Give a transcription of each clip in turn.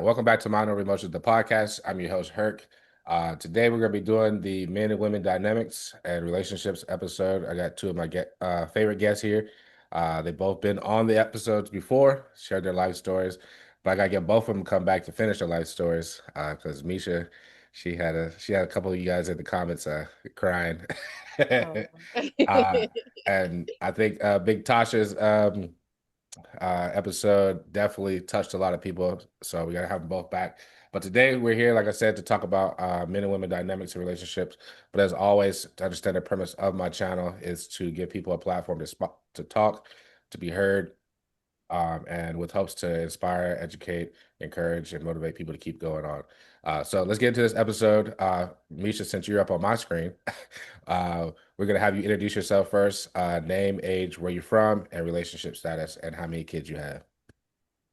right, welcome back to Minority Emotions, the podcast. I'm your host, Herc. Today we're going to be doing the men and women dynamics and relationships episode. I got two of my favorite guests here. They've both been on the episodes before, shared their life stories, but I got to get both of them to come back to finish their life stories because Meisha, she had a couple of you guys in the comments crying. Oh. uh, and I think Big Tasha's episode definitely touched a lot of people. So we got to have them both back. But today we're here, like I said, to talk about men and women dynamics and relationships. But as always, to understand the premise of my channel is to give people a platform to talk, to be heard, and with hopes to inspire, educate, encourage, and motivate people to keep going on. So let's get into this episode. Meisha, since you're up on my screen, we're going to have you introduce yourself first, name, age, where you're from, and relationship status, and how many kids you have.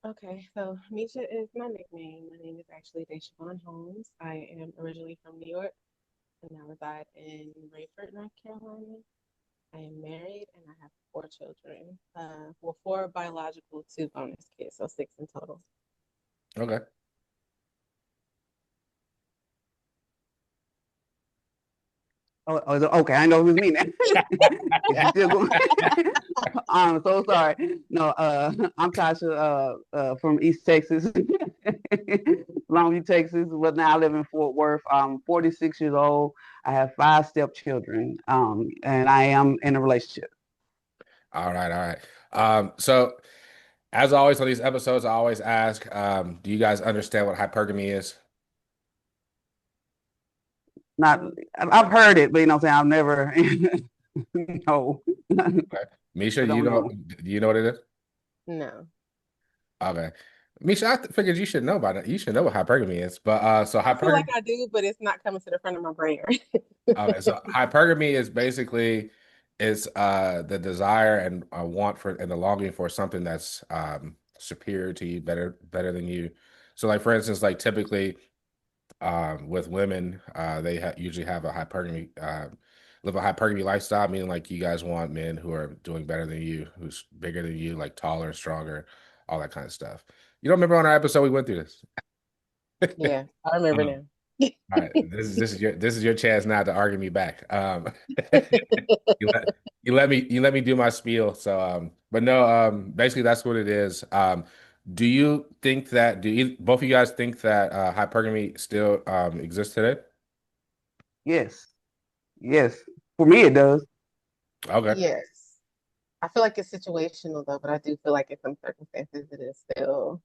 Okay, so Meisha is my nickname. My name is actually Deshawn Holmes. I am originally from New York and I reside in Rayford, North Carolina. I am married and I have four children. Well, four biological, two bonus kids, so six in total. Okay. Okay. I know who's me now. Is you still going? I'm so sorry. No, I'm Tasha, from East Texas, Longview, Texas. But now I live in Fort Worth. I'm 46 years old. I have five stepchildren, and I am in a relationship. All right. All right. So as always on these episodes, I always ask, do you guys understand what hypergamy is? Not, I've heard it, but you know, what I'm saying I've never. No, Okay. Misha, I don't know. do you know what it is? No. Okay. Misha, figured you should know by that. You should know what hypergamy is. But so I feel like hypergamy, I do, but it's not coming to the front of my brain. okay, so hypergamy is basically it's the desire and want for and the longing for something that's superior to you, better than you. So like for instance, like typically with women, they usually have a hypergamy live a hypergamy lifestyle, meaning like you guys want men who are doing better than you, who's bigger than you, like taller, stronger, all that kind of stuff. You don't remember on our episode we went through this? Yeah, I remember Um, now. all right, this is your chance now to argue me back. You let you let me do my spiel. So but no, basically that's what it is. Do you think that both of you guys think that hypergamy still exists today? Yes, yes. For me, it does. Okay. Yes. I feel like it's situational though, but I do feel like in some circumstances it is still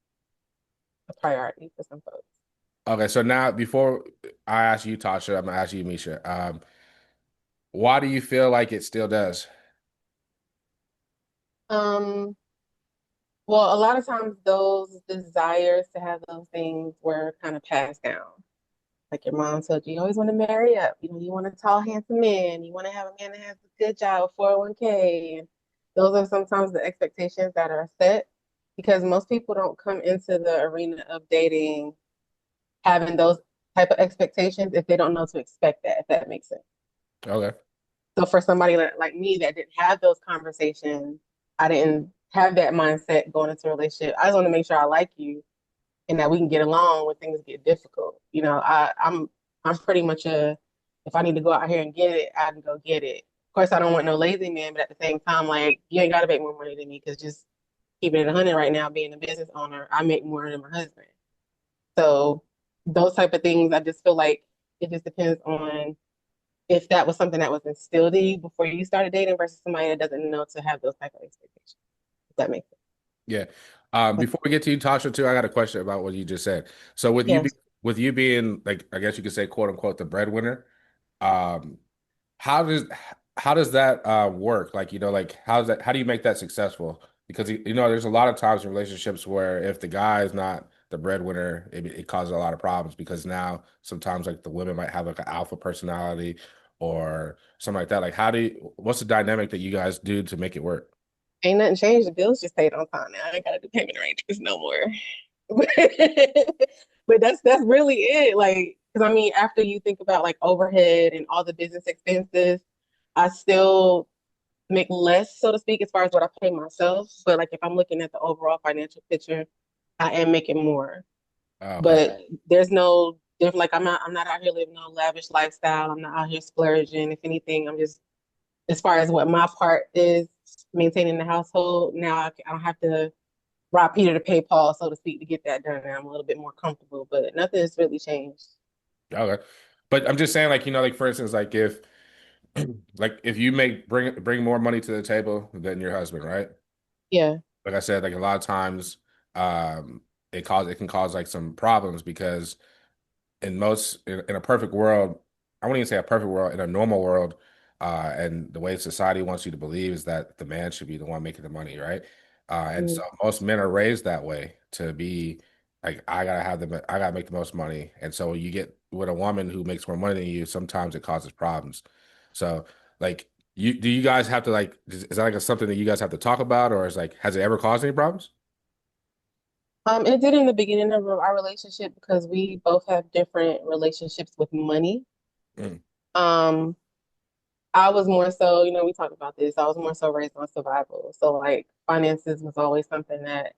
a priority for some folks. Okay, so now before I ask you, Tasha, I'm gonna ask you, Misha. Why do you feel like it still does? Um, well, a lot of times those desires to have those things were kind of passed down. Like your mom told you, you always want to marry up. You know, you want a tall, handsome man. You want to have a man that has a good job, 401k. And those are sometimes the expectations that are set because most people don't come into the arena of dating having those type of expectations if they don't know to expect that, if that makes sense. Okay. So for somebody like me that didn't have those conversations, I didn't have that mindset going into a relationship. I just want to make sure I like you and that we can get along when things get difficult. You know, I'm pretty much a if I need to go out here and get it, I can go get it. Of course, I don't want no lazy man, but at the same time, like you ain't got to make more money than me because just keeping it 100 right now, being a business owner, I make more than my husband. So those type of things, I just feel like it just depends on if that was something that was instilled in you before you started dating versus somebody that doesn't know to have those type of expectations. If that makes Yeah. sense. Before we get to you, Tasha, too, I got a question about what you just said. So Yes. with you being like, I guess you could say, quote unquote, the breadwinner, um, how does how does that work? Like, like how do you make that successful? Because there's a lot of times in relationships where if the guy is not the breadwinner, it causes a lot of problems because now sometimes like the women might have like an alpha personality or something like that. Like, what's the dynamic that you guys do to make it work? Ain't nothing changed. The bills just paid on time now. I ain't gotta do payment arrangements no more. But that's really it. Like, because I mean, after you think about like overhead and all the business expenses, I still make less, so to speak, as far as what I pay myself. But like if I'm looking at the overall financial picture, I am making more. Oh, okay. But there's no different. Like I'm not out here living no lavish lifestyle. I'm not out here splurging. If anything, I'm just as far as what my part is maintaining the household. Now I don't have to rob Peter to pay Paul, so to speak, to get that done. And I'm a little bit more comfortable, but nothing has really changed. Okay. But I'm just saying, like, like for instance, like if like if you make bring more money to the table than your husband, right? Yeah. Like I said, like a lot of times, um, it can cause like some problems because in a perfect world, I wouldn't even say a perfect world, in a normal world, and the way society wants you to believe is that the man should be the one making the money, right? And so Mm. most men are raised that way to be like, I gotta make the most money. And so you get with a woman who makes more money than you, sometimes it causes problems. So like do you guys have to like is that like something that you guys have to talk about, or is like has it ever caused any problems? It did in the beginning of our relationship because we both have different relationships with money. Mm, Um, I was more so, we talked about this. I was more so raised on survival. So like finances was always something that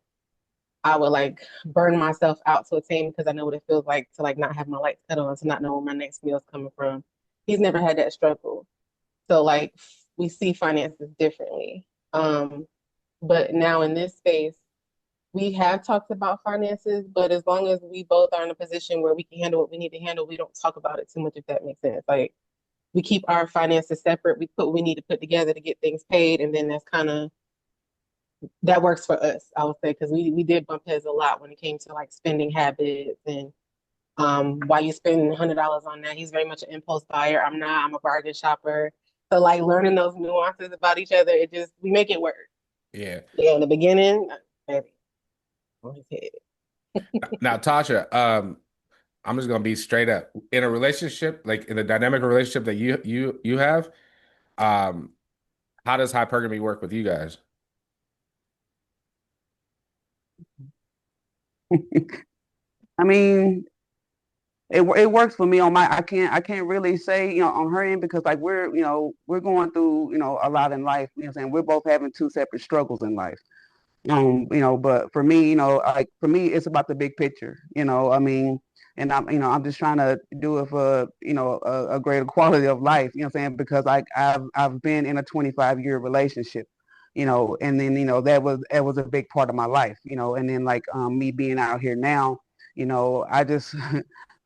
I would like burn myself out to attain because I know what it feels like to like not have my lights cut on, to not know where my next meal is coming from. He's never had that struggle. So like we see finances differently. But now in this space, we have talked about finances, but as long as we both are in a position where we can handle what we need to handle, we don't talk about it too much, if that makes sense. Like we keep our finances separate. We put what we need to put together to get things paid, and then that's kind of that works for us, I would say, because we did bump heads a lot when it came to like spending habits and why you spend $100 on that. He's very much an impulse buyer. I'm not. I'm a bargain shopper. So like learning those nuances about each other, it just we make it work. yeah. Yeah, in the beginning, maybe on his head. Now, Tasha, I'm just gonna be straight up. In a relationship, like in a dynamic relationship that you have, um, how does hypergamy work with you guys? I mean, it works for me on my I can't really say on her end because like we're going through a lot in life. What I'm saying, we're both having two separate struggles in life. But for me, like for me, it's about the big picture. I mean, and I'm just trying to do it for a greater quality of life. What I'm saying, because I've been in a 25-year relationship. And then that was a big part of my life. And then like me being out here now, I just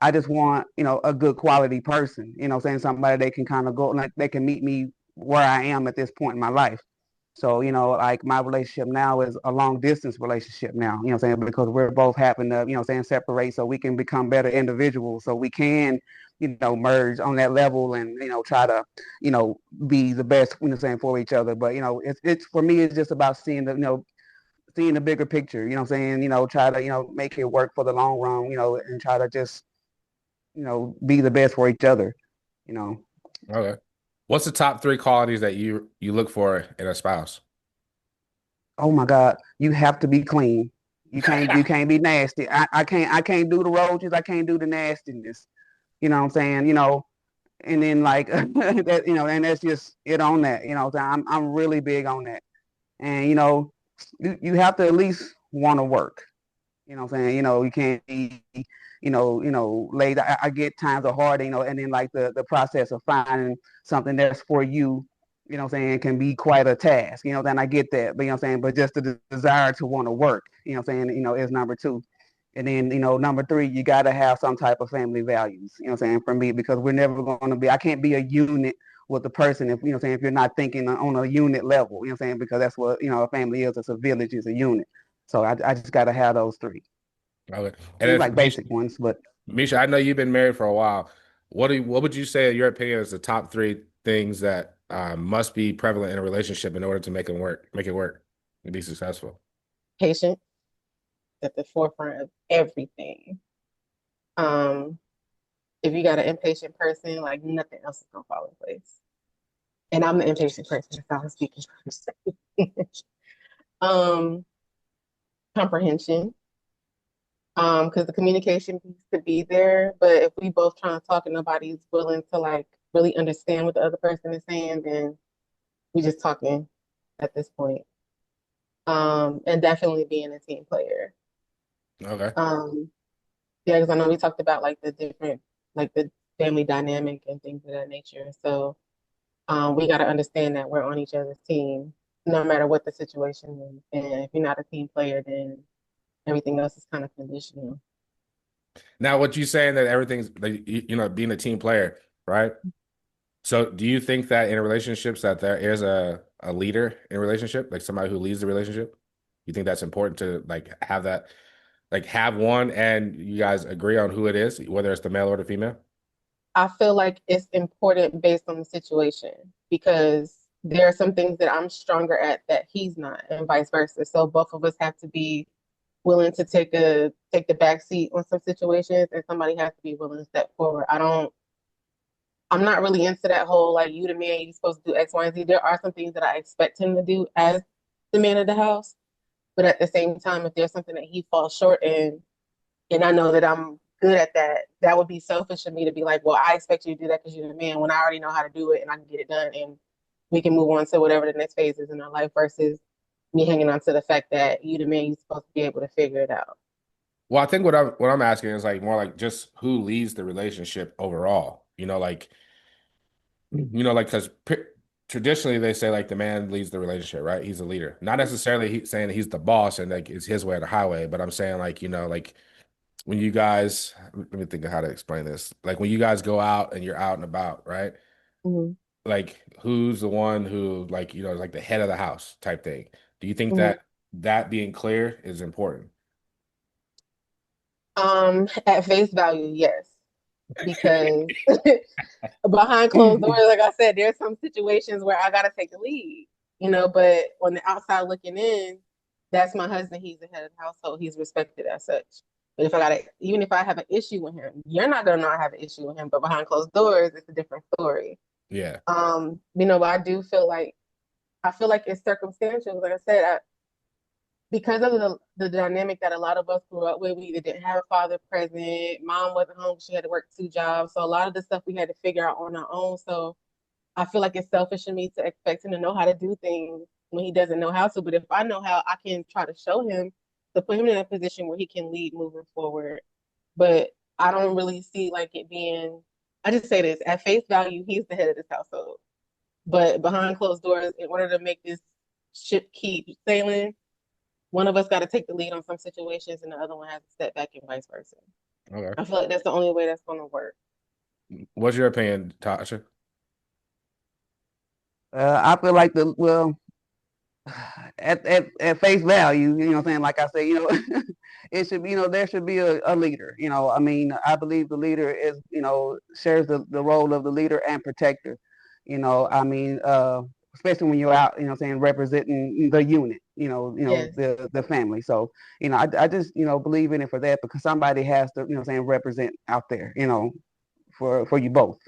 I just want a good quality person. Saying somebody they can kind of go like they can meet me where I am at this point in my life. So, like my relationship now is a long distance relationship now, saying, because we're both having to, saying separate so we can become better individuals. So we can, merge on that level and, try to, be the best, saying for each other. But, it's for me, it's just about seeing seeing the bigger picture, saying, try to, make it work for the long run, and try to just, be the best for each other, you know. Okay. What's the top three qualities that you look for in a spouse? Oh my God, you have to be clean. You can't be nasty. I can't do the roaches. I can't do the nastiness. You know what I'm saying? And then like that, and that's just it on that. I'm really big on that. And you have to at least want to work. What I'm saying? You can't be, lazy. I get times are hard, and then like the process of finding something that's for you, what I'm saying, can be quite a task. Then I get that. But what I'm saying, but just the desire to want to work, what I'm saying, is number two. And then, number three, you gotta have some type of family values, what I'm saying, for me, because we're never gonna be, I can't be a unit with the person if saying, if you're not thinking on a unit level, what I'm saying, because that's what, a family is, it's a village, it's a unit. So I just got to have those three. Okay. And Seem if like basic ones, but Misha, I know you've been married for a while. What would you say, in your opinion, is the top three things that must be prevalent in a relationship in order to make it work, and be successful? Patient at the forefront of everything. Um, if you got an impatient person, like nothing else is gonna fall in place. And I'm the impatient person, so I'm speaking first. um, Comprehension. Because the communication needs to be there, but if we both trying to talk and nobody's willing to like really understand what the other person is saying, then we just talking at this point. And definitely being a team player. Okay. Um, Yeah, because I know we talked about like the different, like the family dynamic and things of that nature. So we got to understand that we're on each other's team, no matter what the situation is. And if you're not a team player, then everything else is kind of conditional. Now, what you saying that everything's like you know being a team player, right? So, do you think that in relationships that there is a leader in a relationship, like somebody who leads the relationship? You think that's important to like have that, like have one, and you guys agree on who it is, whether it's the male or the female? I feel like it's important based on the situation because there are some things that I'm stronger at that he's not, and vice versa. So both of us have to be willing to take the back seat on some situations, and somebody has to be willing to step forward. I'm not really into that whole like you the man, you're supposed to do X, Y, and Z. There are some things that I expect him to do as the man of the house, but at the same time, if there's something that he falls short in, and I know that I'm good at that, that would be selfish of me to be like, well, I expect you to do that because you're the man when I already know how to do it and I can get it done and we can move on to whatever the next phase is in our life versus me hanging on to the fact that you the man, you're supposed to be able to figure it out. Well, I think what I'm asking is like more like just who leads the relationship overall. Like because traditionally they say like the man leads the relationship, right? He's the leader. Not necessarily saying he's the boss and like it's his way or the highway, but I'm saying like like when you guys, let me think of how to explain this. Like when you guys go out and you're out and about, right? Mm-hmm. Like who's the one who like like the head of the house type thing? Do you think Mm-hmm. that that being clear is important? At face value, yes, because behind closed doors, like I said, there's some situations where I gotta take the lead, but on the outside looking in, that's my husband. He's the head of the household. He's respected as such. But if I gotta, even if I have an issue with him, you're not gonna know I have an issue with him. But behind closed doors, it's a different story. Yeah. But I do feel like it's circumstantial. Like I said, because of the dynamic that a lot of us grew up with, we either didn't have a father present, mom wasn't home, she had to work two jobs. So a lot of the stuff we had to figure out on our own. So I feel like it's selfish of me to expect him to know how to do things when he doesn't know how to. But if I know how, I can try to show him to put him in a position where he can lead moving forward. But I don't really see like it being, I just say this at face value, he's the head of this household. But behind closed doors, in order to make this ship keep sailing, one of us got to take the lead on some situations and the other one has to step back and vice versa. Okay. I feel like that's the only way that's going to work. What's your opinion, Tasha? I feel like at face value, you know what I'm saying? Like I say, it should be, there should be a leader. I mean, I believe the leader is, shares the role of the leader and protector. I mean, especially when you're out, what I'm saying, representing the unit, Yes. the family. So, I just, believe in it for that because somebody has to, what I'm saying, represent out there, for you both.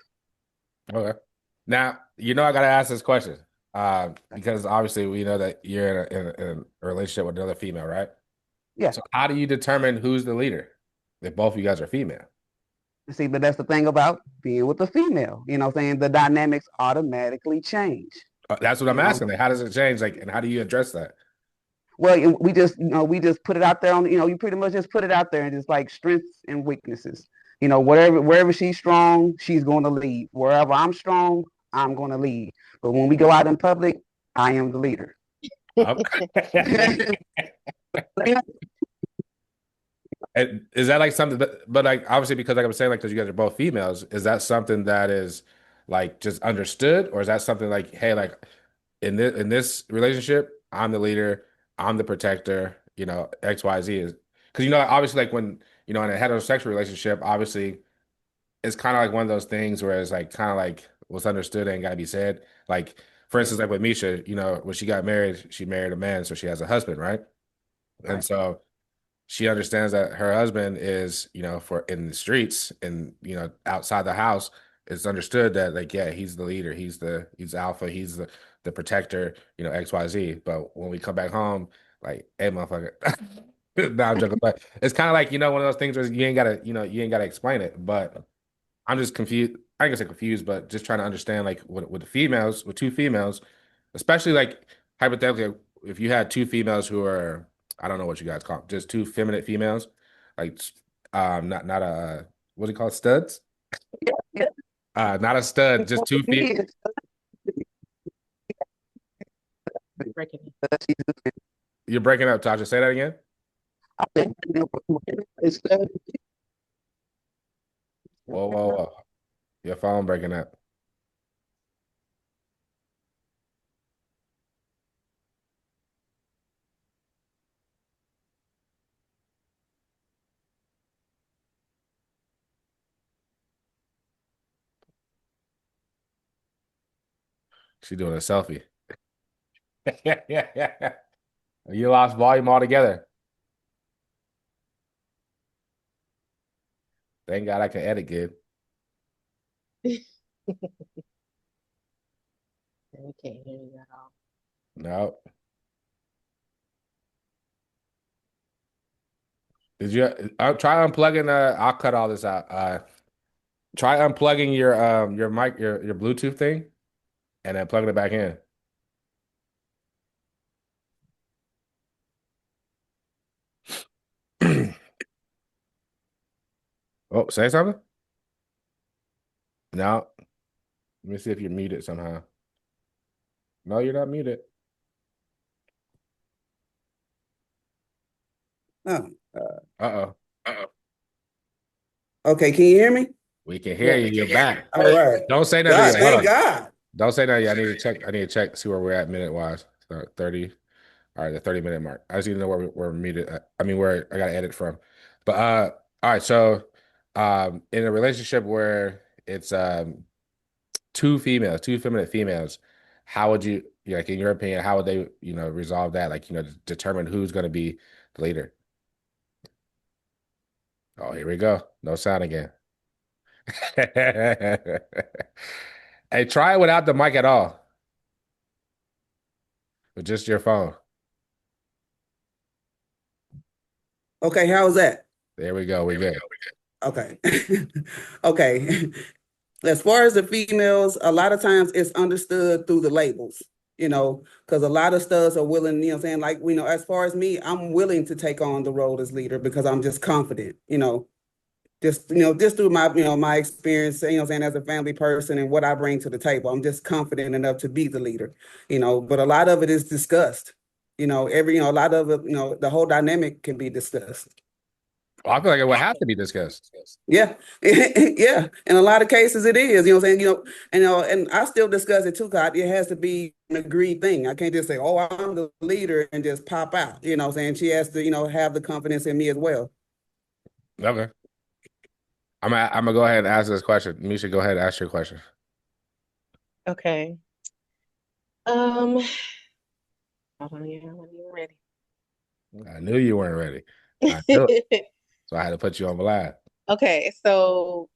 Okay. Now, I gotta ask this question. Because obviously we know that you're in a relationship with another female, right? Yeah. So how do you determine who's the leader if both of you guys are female? See, but that's the thing about being with a female, what I'm saying? The dynamics automatically change, That's what I'm you know. asking. Like, how does it change? Like, and how do you address that? Well, we just put it out there you pretty much just put it out there and it's like strengths and weaknesses. Wherever she's strong, she's going to lead. Wherever I'm strong, I'm going to lead. But when we go out in public, I am the leader. Okay. And is that like something but like obviously because like I was saying, like because you guys are both females, is that something that is like just understood, or is that something like, hey, like in this relationship, I'm the leader, I'm the protector, XYZ is because obviously like when in a heterosexual relationship, obviously it's kind of like one of those things where it's like kind of like what's understood ain't gotta be said. Like for Yeah, instance, like with Meisha, when she got married, she married a man, so she has a husband, right? And right. so she understands that her husband is, for in the streets and, outside the house, it's understood that like, yeah, he's the leader, he's alpha, he's the protector, XYZ. But when we come back home, like, hey, motherfucker. No, I'm joking. But it's kind of like, one of those things where you ain't gotta explain it. But I'm just confused. I ain't gonna say confused, but just trying to understand like with the females, with two females, especially like hypothetically, if you had two females who are, I don't know what you guys call them, just two feminine females, like Not a what do you call it? Studs? Yeah. Not a stud, just 2 feet. Breaking You're breaking up, Tasha. Say that again. Whoa, whoa, whoa. Your phone breaking up. She's doing a selfie. You lost volume altogether. Thank God I can edit good. we can't hear you at all. No. Did you try unplugging I'll cut all this out. Try unplugging your mic, your Bluetooth thing, and then plugging it back in. Oh, say something? No. Let me see if you're muted somehow. No, you're not muted. Oh, Uh-oh. okay, can you hear me? We can hear you. You're back. All right. Don't say nothing God, yet. Hold thank on. God. Don't say nothing yet. I need to check, see where we're at minute wise. So 30. All right, the 30-minute mark. I just need to know where we're muted. I mean, where I gotta edit from. But all right, so in a relationship where it's two females, two feminine females, how would you, like in your opinion, how would they, resolve that? Like, determine who's gonna be the leader. Oh, here we go. No sound again. Hey, try it without the mic at all. With just your phone. Okay, how's that? There we go. We're good. Okay. Okay. As far as the females, a lot of times it's understood through the labels, because a lot of studs are willing, saying like, as far as me, I'm willing to take on the role as leader because I'm just confident, just through my, my experience, saying as a family person and what I bring to the table. I'm just confident enough to be the leader, but a lot of it is discussed, a lot of it, the whole dynamic can be discussed. Well, I feel like it would have to be discussed. Yeah. Yeah. In a lot of cases it is, what I'm saying, and I still discuss it too, God. It has to be an agreed thing. I can't just say, oh, I'm the leader and just pop out, what I'm saying? She has to, have the confidence in me as well. Okay. I'm gonna go ahead and ask this question. Meisha, go ahead and ask your question. Okay. Hold on, yeah, I'm not even ready. I knew you weren't ready. I knew it. So I had to put you on blast. Okay, so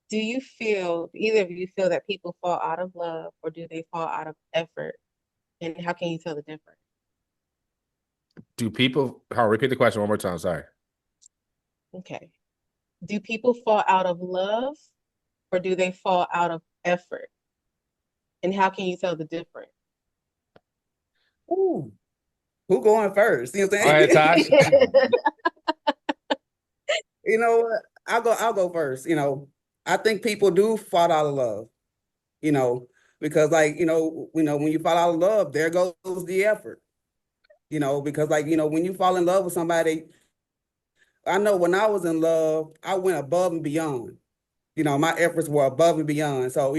do you feel, either of you feel that people fall out of love or do they fall out of effort? And how can you tell the difference? Do people, repeat the question one more time. Sorry. Okay. Do people fall out of love or do they fall out of effort? And how can you tell the difference? Ooh, who going first? You know what Go I'm ahead, saying? Tosh. You know what? I'll go first. I think people do fall out of love, you know, because like, when you fall out of love, there goes the effort, because like, when you fall in love with somebody, I know when I was in love, I went above and beyond. My efforts were above and beyond. So,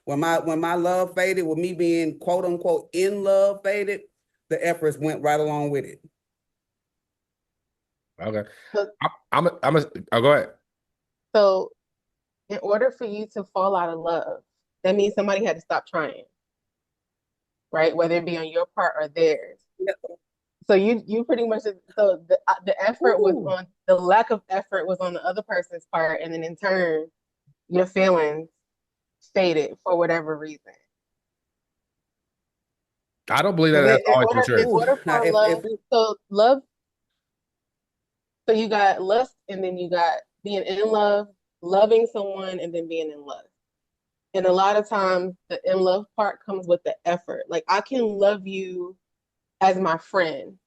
when my love faded, with me being quote unquote in love faded, the efforts went right along with it. Okay. So, Oh, go ahead. so in order for you to fall out of love, that means somebody had to stop trying, right? Whether it be on your part or theirs. So you pretty much, so the effort was Ooh. on, the lack of effort was on the other person's part, and then in turn your feelings faded for whatever reason. I don't believe that Because that's in always for order in sure. Ooh. order Now, for if love, so love, so you got lust, and then you got being in love, loving someone, and then being in love. And a lot of times the in love part comes with the effort. Like I can love you as my friend,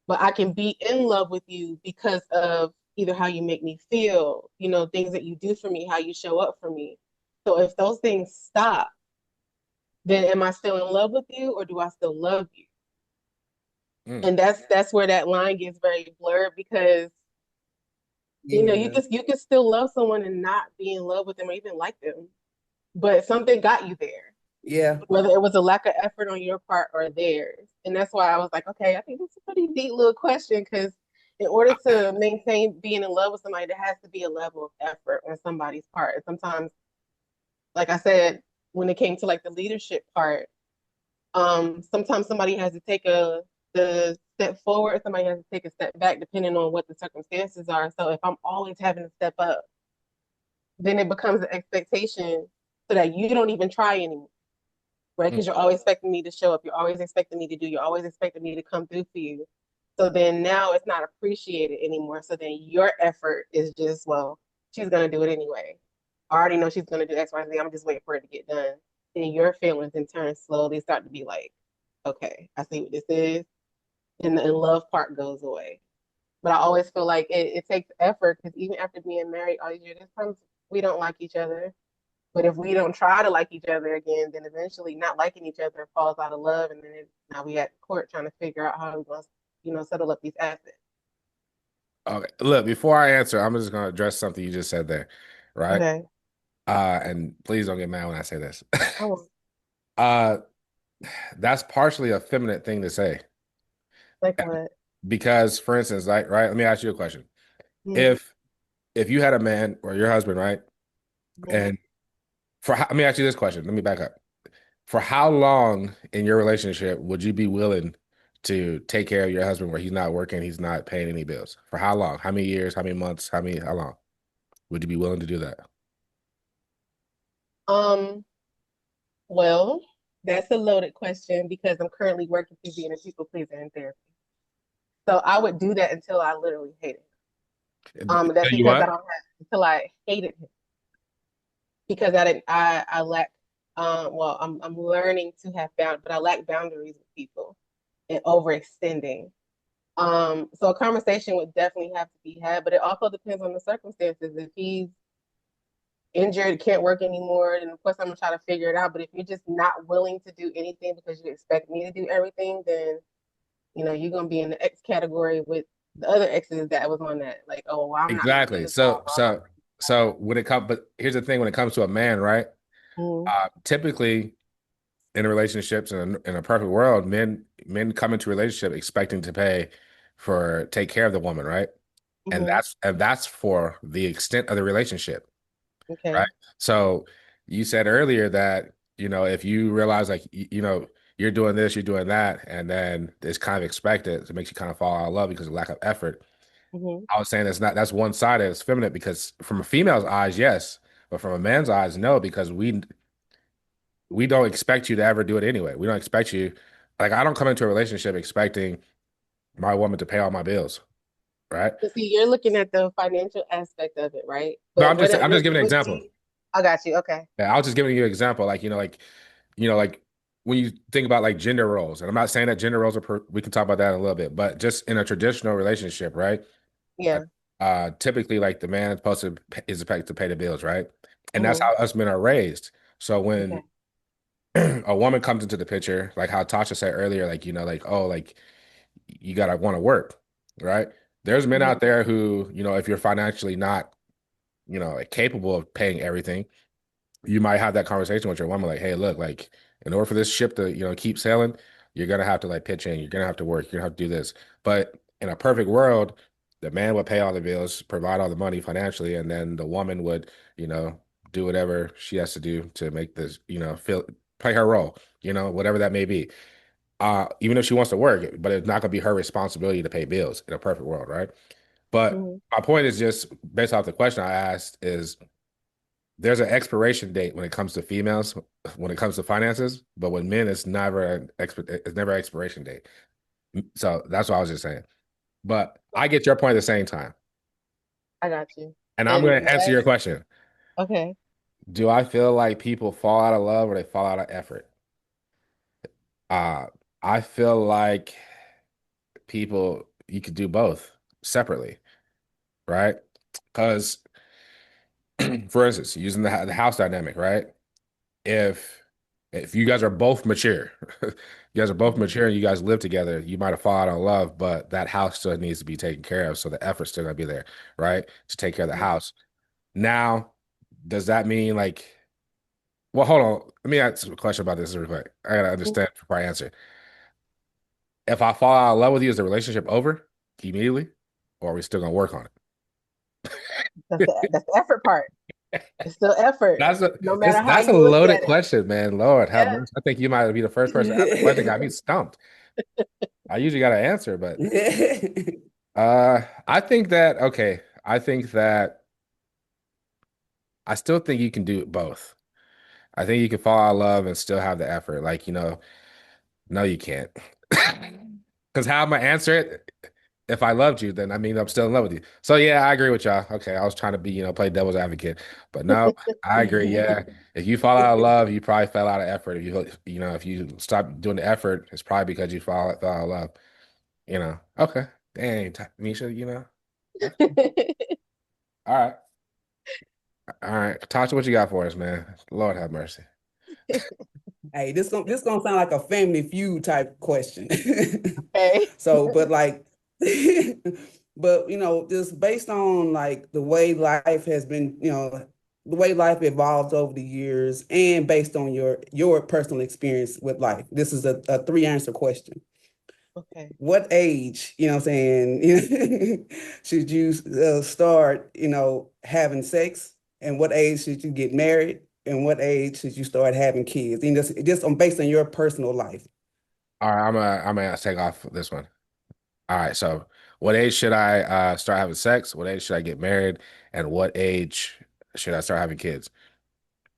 but I can be in love with you because of either how you make me feel, things that you do for me, how you show up for me. So if those things stop, then am I still in love with you or do I still love you? Mm. And that's where that line gets very blurred because you Yeah. can still love someone and not be in love with them or even like them, but something got you there, Yeah. whether it was a lack of effort on your part or theirs. And that's why I was like, okay, I think this is a pretty deep little question because in order to maintain being in love with somebody, there has to be a level of effort on somebody's part. And sometimes, like I said, when it came to like the leadership part, sometimes somebody has to take the step forward, somebody has to take a step back depending on what the circumstances are. So if I'm always having to step up, then it becomes an expectation so that you don't even try anymore, right? Mm. Because you're always expecting me to show up, you're always expecting me to do, you're always expecting me to come through for you. So then now it's not appreciated anymore. So then your effort is just, well, she's gonna do it anyway. I already know she's gonna do X, Y, Z. I'm just waiting for it to get done. And your feelings in turn slowly start to be like, okay, I see what this is. And the love part goes away. But I always feel like it takes effort because even after being married all these years, there's times we don't like each other. But if we don't try to like each other again, then eventually not liking each other falls out of love, and then now we at court trying to figure out how we're going to, settle up these assets. Okay. Look, before I answer, I'm just going to address something you just said there, right? Okay, And please don't get mad when I say this. I won't uh, that's partially a feminine thing to say. like what? Because, for instance, like, right, let me ask you a question. Mm-hmm. If you had a man or your husband, right, Mm-hmm. and let me ask you this question. Let me back up. For how long in your relationship would you be willing to take care of your husband where he's not working, he's not paying any bills? For how long? How many years? How many months? How long would you be willing to do that? Um, well, that's a loaded question because I'm currently working through being a people pleaser in therapy. So I would do that until I literally hate it. That's Tell you because I what? don't have until I hated him because I didn't I lack well I'm learning to have but I lack boundaries with people and overextending. So a conversation would definitely have to be had, but it also depends on the circumstances. If he's injured, can't work anymore, then of course I'm gonna try to figure it out. But if you're just not willing to do anything because you expect me to do everything, then you're gonna be in the X category with the other X's that was on that. Like, oh, well, I'm not gonna do Exactly. this job. Or I'm not So when it comes, but here's the thing: when it comes to a man, right? gonna Typically in relationships in a perfect world, men come into a relationship expecting to pay for take care of the woman, right? And mm-hmm. that's for the extent of the relationship, right? Okay. So you said earlier that, if you realize like you're doing this, you're doing that, and then it's kind of expected, it makes you kind of fall out of love because of lack of effort. Mm-hmm. I was saying that's one sided, it's feminine because from a female's eyes, yes, but from a man's eyes, no, because we don't expect you to ever do it anyway. We don't expect you, like I don't come into a relationship expecting my woman to pay all my bills, right? But see, you're looking at the financial aspect of it, right? No, But I'm just giving an what do example. you, I got you. Okay. Yeah, I was just giving you an example, like like when you think about like gender roles, and I'm not saying that gender roles we can talk about that in a little bit, but just in a traditional relationship, right? Uh, Yeah. Typically, like the man is supposed to is expected to pay the bills, right? And that's Mm-hmm. how us men are raised. So Okay. when a woman comes into the picture, like how Tasha said earlier, like like oh, like you gotta want to work, right? There's men Mm-hmm. out there who, if you're financially not, capable of paying everything, you might have that conversation with your woman, like, hey, look, like, in order for this ship to, keep sailing, you're gonna have to like pitch in, you're gonna have to work, you're gonna have to do this. But in a perfect world, the man would pay all the bills, provide all the money financially, and then the woman would, you know, do whatever she has to do to make this, feel play her role, whatever that may be. Even if she wants to work, but it's not gonna be her responsibility to pay bills in a perfect world, right? But Mm-hmm. my point is just based off the question I asked is there's an expiration date when it comes to females, when it comes to finances, but with men, it's never an expiration date. So that's what I was just saying. But I get your point at the same time, I got you. and I'm going And to answer your question. okay. Do I feel like people fall out of love or they fall out of effort? Uh, I feel like you could do both separately. right? Because, for instance, using the house dynamic, right? If if you guys are both mature, you guys are both Mhm. mature and you guys live together, you might have fallen out of love, but that house still needs to be taken care of. So the effort's still gonna be there, right? To take care of the Mhm. house. Now, does that mean like, well, hold on. Let me ask a question about this real quick. I gotta understand before I answer. If I fall out of love with you, is the relationship over immediately? Or are we still gonna work on That's the effort part. It's still effort, That's a no matter how that's a you look loaded at it. question, man. Lord have Yeah. mercy. I think you might be the first person. That question got me stumped. I usually got to answer, but I think that okay. I think that I still think you can do both. I think you can fall out of love and still have the effort. Like, no, you can't. Because how am I answer it? If I loved you, then I mean I'm still in love with you. So yeah, I agree with y'all. Okay, I was trying to be, play devil's advocate, but no, I agree. Yeah, if you fall out of love, you probably fell out of effort. If you stop doing the effort, it's probably because you fell out of love. Okay, dang, Misha, that's cool. All right, all right, Tasha, what you got for us, man? Lord have mercy. Hey, this gonna sound like a Family Feud type question. Okay. So, but like, but just based on like the way life has been, the way life evolved over the years, and based on your personal experience with life, this is a three answer question. Okay. What age, what I'm saying, should you start, having sex? And what age should you get married? And what age should you start having kids? And just on based on your personal life. All right, I'm gonna take off this one. All right, so what age should I start having sex? What age should I get married? And what age should I start having kids?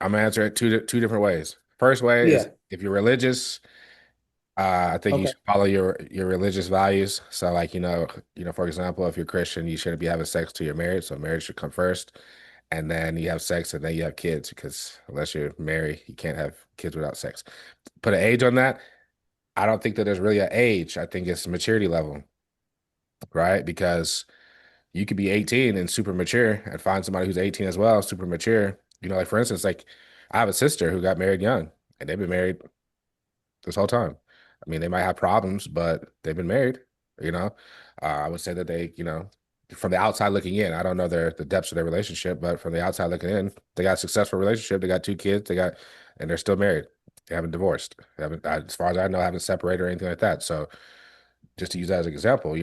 I'm gonna answer it two different ways. First way is Yeah. if you're religious, I think you Okay. should follow your religious values. So, like for example, if you're Christian, you shouldn't be having sex till you're married. So marriage should come first, and then you have sex, and then you have kids. Because unless you're married, you can't have kids without sex. Put an age on that. I don't think that there's really an age. I think it's maturity level, right? Because you could be 18 and super mature and find somebody who's 18 as well, super mature. Like for instance, like I have a sister who got married young and they've been married this whole time. I mean, they might have problems, but they've been married, you know. I would say that they, from the outside looking in, I don't know the depths of their relationship, but from the outside looking in, they got a successful relationship. They got two kids, and they're still married. They haven't divorced. They haven't, as far as I know, haven't separated or anything like that. So just to use that as an example,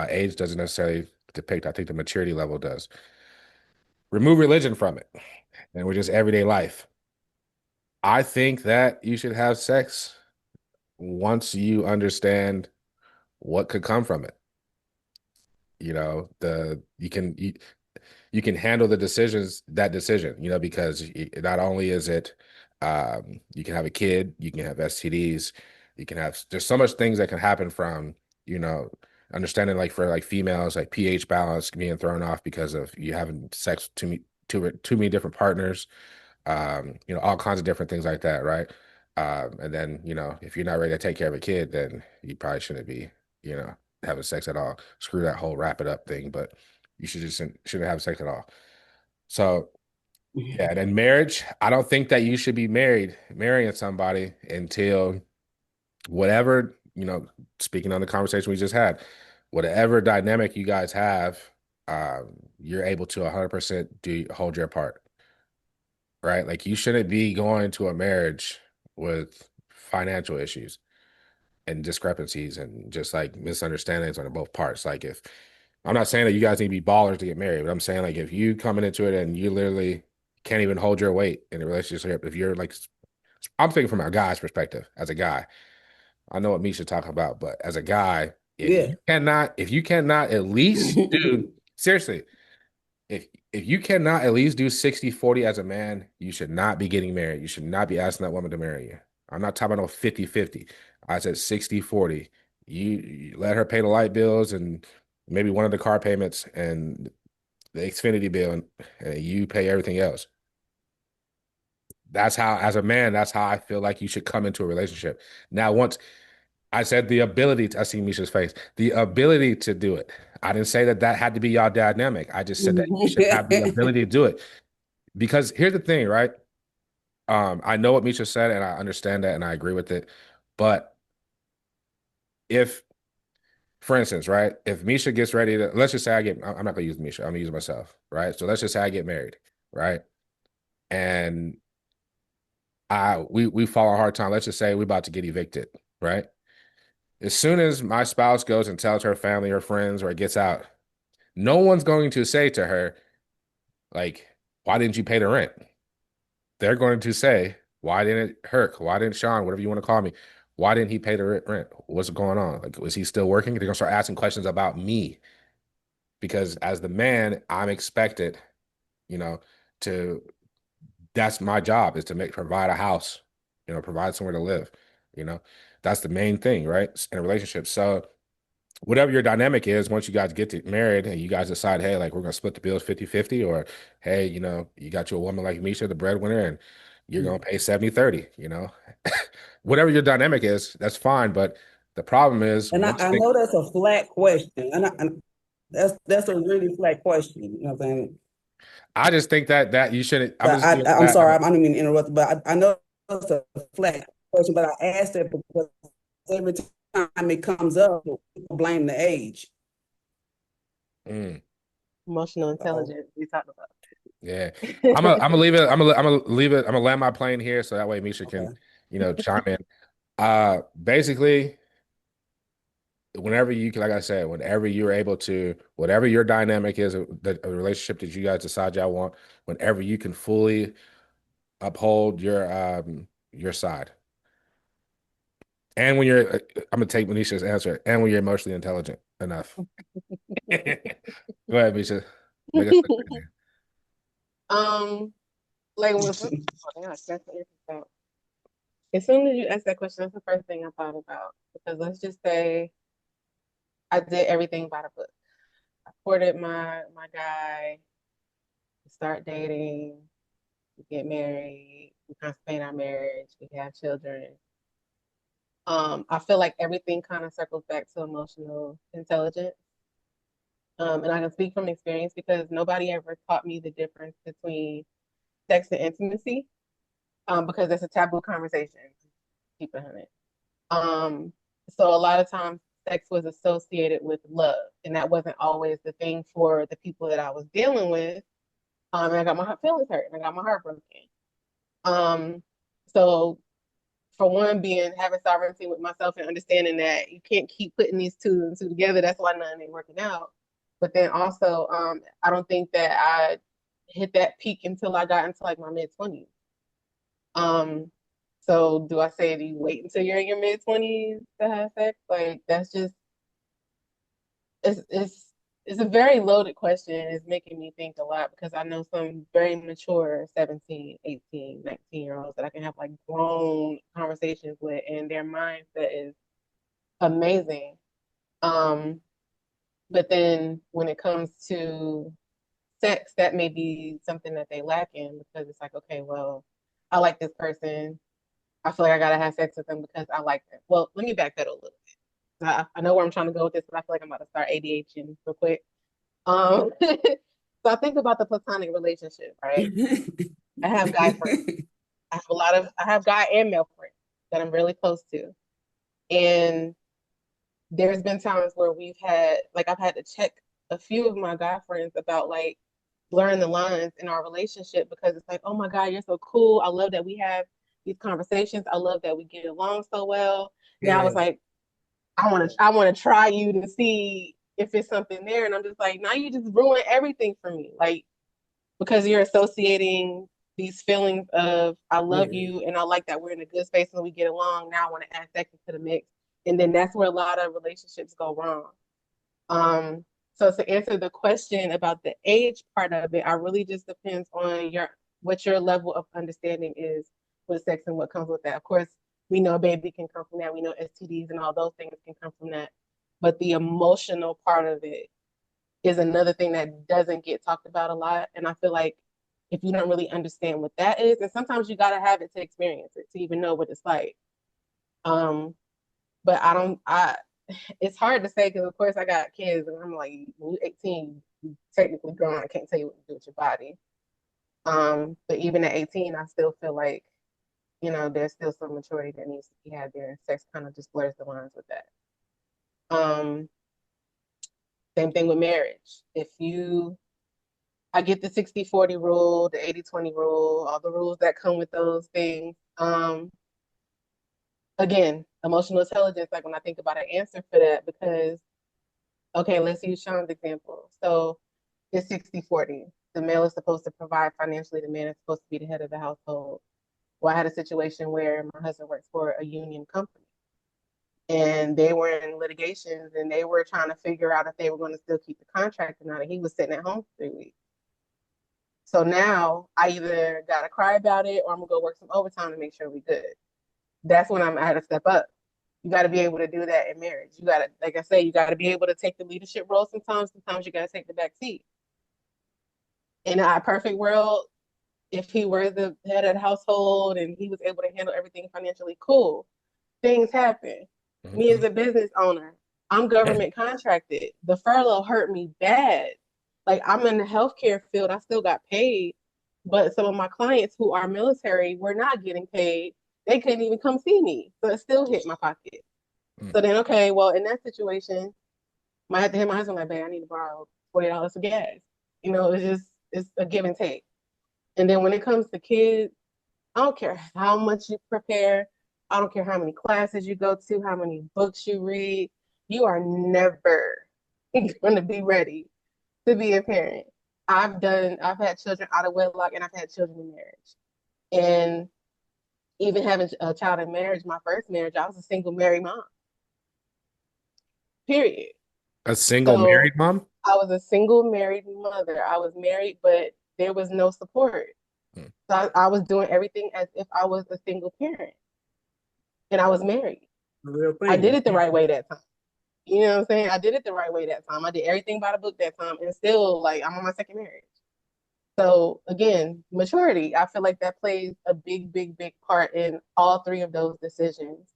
age doesn't necessarily depict, I think the maturity level does. Remove religion from it, and we're just everyday life. I think that you should have sex once you understand what could come from it. The you can handle the decision, because not only is it you can have a kid, you can have STDs, there's so much things that can happen from, you know, understanding like for like females, like pH balance being thrown off because of you having sex too many different partners, all kinds of different things like that, right? And then, if you're not ready to take care of a kid, then you probably shouldn't be, you know, having sex at all. Screw that whole wrap it up thing, but you shouldn't have sex at all. So yeah, and then marriage, I don't think that you should be marrying somebody until whatever, speaking on the conversation we just had, whatever dynamic you guys have, you're able to 100% hold your part, right? Like you shouldn't be going to a marriage with financial issues and discrepancies and just like misunderstandings on both parts. Like if I'm not saying that you guys need to be ballers to get married, but I'm saying like if you coming into it and you literally can't even hold your weight in a relationship, if you're like, I'm thinking from a guy's perspective, as a guy, I know what Misha talking about, but as a guy, Yeah. if you cannot at least do seriously, if you cannot at least do 60-40 as a man, you should not be getting married. You should not be asking that woman to marry you. I'm not talking about no 50-50. I said 60-40. You let her pay the light bills and maybe one of the car payments and the Xfinity bill, and you pay everything else. That's how, as a man, that's how I feel like you should come into a relationship. Now, once I said the ability to, I see Misha's face, the ability to do it. I didn't say that that had to be y'all dynamic. I just said that you should have the ability to do it. Because here's the thing, right? I know what Meisha said, and I understand that, and I agree with it. But if, for instance, right, if Meisha gets ready to, let's just say I'm not gonna use Meisha, I'm gonna use myself, right? So let's just say I get married, right? And we fall a hard time. Let's just say we're about to get evicted, right? As soon as my spouse goes and tells her family or friends or gets out, no one's going to say to her, like, why didn't you pay the rent? They're going to say, why didn't Herc? Why didn't Sean, whatever you want to call me, why didn't he pay the rent? What's going on? Like, was he still working? They're gonna start asking questions about me because as the man, I'm expected, you know, to that's my job is to provide a house, provide somewhere to live, you know. That's the main thing, right? In a relationship. So whatever your dynamic is, once you guys get to married and you guys decide, hey, like we're gonna split the bills 50-50, or hey, you got you a woman like Meisha, the breadwinner, and you're gonna pay 70-30, whatever your dynamic is, that's fine. But the problem is And I know that's a flat question, and that's a really flat question. You know what I'm saying? I just think that you shouldn't. I'm But just being I'm that. sorry, I don't mean to interrupt, but I know it's a flat question, but I asked it because every time it comes up, people blame the age. Mm, Emotional Uh-oh. intelligence we talked about. yeah, I'm gonna leave it. I'm gonna leave it. I'm gonna land my plane here so that way Misha can, Okay. chime in. Basically, whenever you can, like I said, whenever you're able to, whatever your dynamic is, a relationship that you guys decide y'all want, whenever you can fully uphold your side, and when you're, I'm gonna take Manisha's answer, and when you're emotionally intelligent enough. Go ahead, Misha. Make us look crazy. um, like as soon as you asked that question, that's the first thing I thought about. Because let's just say I did everything by the book. I courted my guy, we start dating, we get married, we consummate our marriage, we have children. I feel like everything kind of circles back to emotional intelligence. And I can speak from experience because nobody ever taught me the difference between sex and intimacy. Because it's a taboo conversation. Keep it 100. So a lot of times sex was associated with love, and that wasn't always the thing for the people that I was dealing with. And I got my feelings hurt, and I got my heart broken. Um, so for one, being having sovereignty with myself and understanding that you can't keep putting these two and two together. That's why nothing ain't working out. But then also, I don't think that I hit that peak until I got into like my mid 20s. Um, so do I say do you wait until you're in your mid 20s to have sex? Like that's just it's a very loaded question. It's making me think a lot because I know some very mature 17, 18, 19-year-olds that I can have like grown conversations with and their mindset is amazing. Um, but then when it comes to sex, that may be something that they lack in because it's like, okay, well, I like this person. I feel like I gotta have sex with them because I like them. Well, let me backpedal a little bit. I know where I'm trying to go with this, but I feel like I'm about to start ADHD real quick. So I think about the platonic relationship, right? I have guy friends. I have guy and male friends that I'm really close to. And there's been times where I've had to check a few of my guy friends about like blurring the lines in our relationship because it's like, oh my God, you're so cool. I love that we have these conversations. I love that we get along so well. Now Yeah. it's like, I want to try you to see if it's something there. And I'm just like, now you just ruin everything for me. Like, because you're associating these feelings of I love Yeah. you and I like that we're in a good space and we get along. Now I want to add sex into the mix. And then that's where a lot of relationships go wrong. Um, so to answer the question about the age part of it, I really just depends on what your level of understanding is with sex and what comes with that. Of course, we know a baby can come from that. We know STDs and all those things can come from that. But the emotional part of it is another thing that doesn't get talked about a lot. And I feel like if you don't really understand what that is, and sometimes you gotta have it to experience it to even know what it's like. Um, but I don't. it's hard to say because of course I got kids and I'm like, when you're 18, you technically grown. I can't tell you what to do with your body. But even at 18, I still feel like, there's still some maturity that needs to be had there. And sex kind of just blurs the lines with that. Um, Same thing with marriage. I get the 60-40 rule, the 80-20 rule, all the rules that come with those things. Again, emotional intelligence, like when I think about an answer for that, because, okay, let's use Sean's example. So it's 60-40. The male is supposed to provide financially, the man is supposed to be the head of the household. Well, I had a situation where my husband works for a union company and they were in litigations and they were trying to figure out if they were going to still keep the contract or not. And he was sitting at home for 3 weeks. So now I either got to cry about it or I'm going to go work some overtime to make sure we good. That's when I had to step up. You got to be able to do that in marriage. You got to, like I say, you got to be able to take the leadership role sometimes. Sometimes you got to take the back seat. In a perfect world, if he were the head of the household and he was able to handle everything financially, cool. Things happen. Me as Mhm. a business owner, I'm government contracted. The furlough hurt me bad. Like I'm in the healthcare field, I still got paid, but some of my clients who are military were not getting paid. They couldn't even come see me, so it still hit my pocket. Mm. So then, okay, well, in that situation, I had to hit my husband like, "Babe, I need to borrow $40 for gas." It's a give and take. And then when it comes to kids, I don't care how much you prepare. I don't care how many classes you go to, how many books you read. You are never going to be ready to be a parent. I've had children out of wedlock and I've had children in marriage. And even having a child in marriage, my first marriage, I was a single married mom, period. A single So married mom? I was a single married mother. I was married, but there was no support. Mm. So I was doing everything as if I was a single parent and I was married. The real I did thing. it the right way that time. You know what I'm saying? I did it the right way that time. I did everything by the book that time, and still, like, I'm on my second marriage. So again, maturity. I feel like that plays a big, big, big part in all three of those decisions.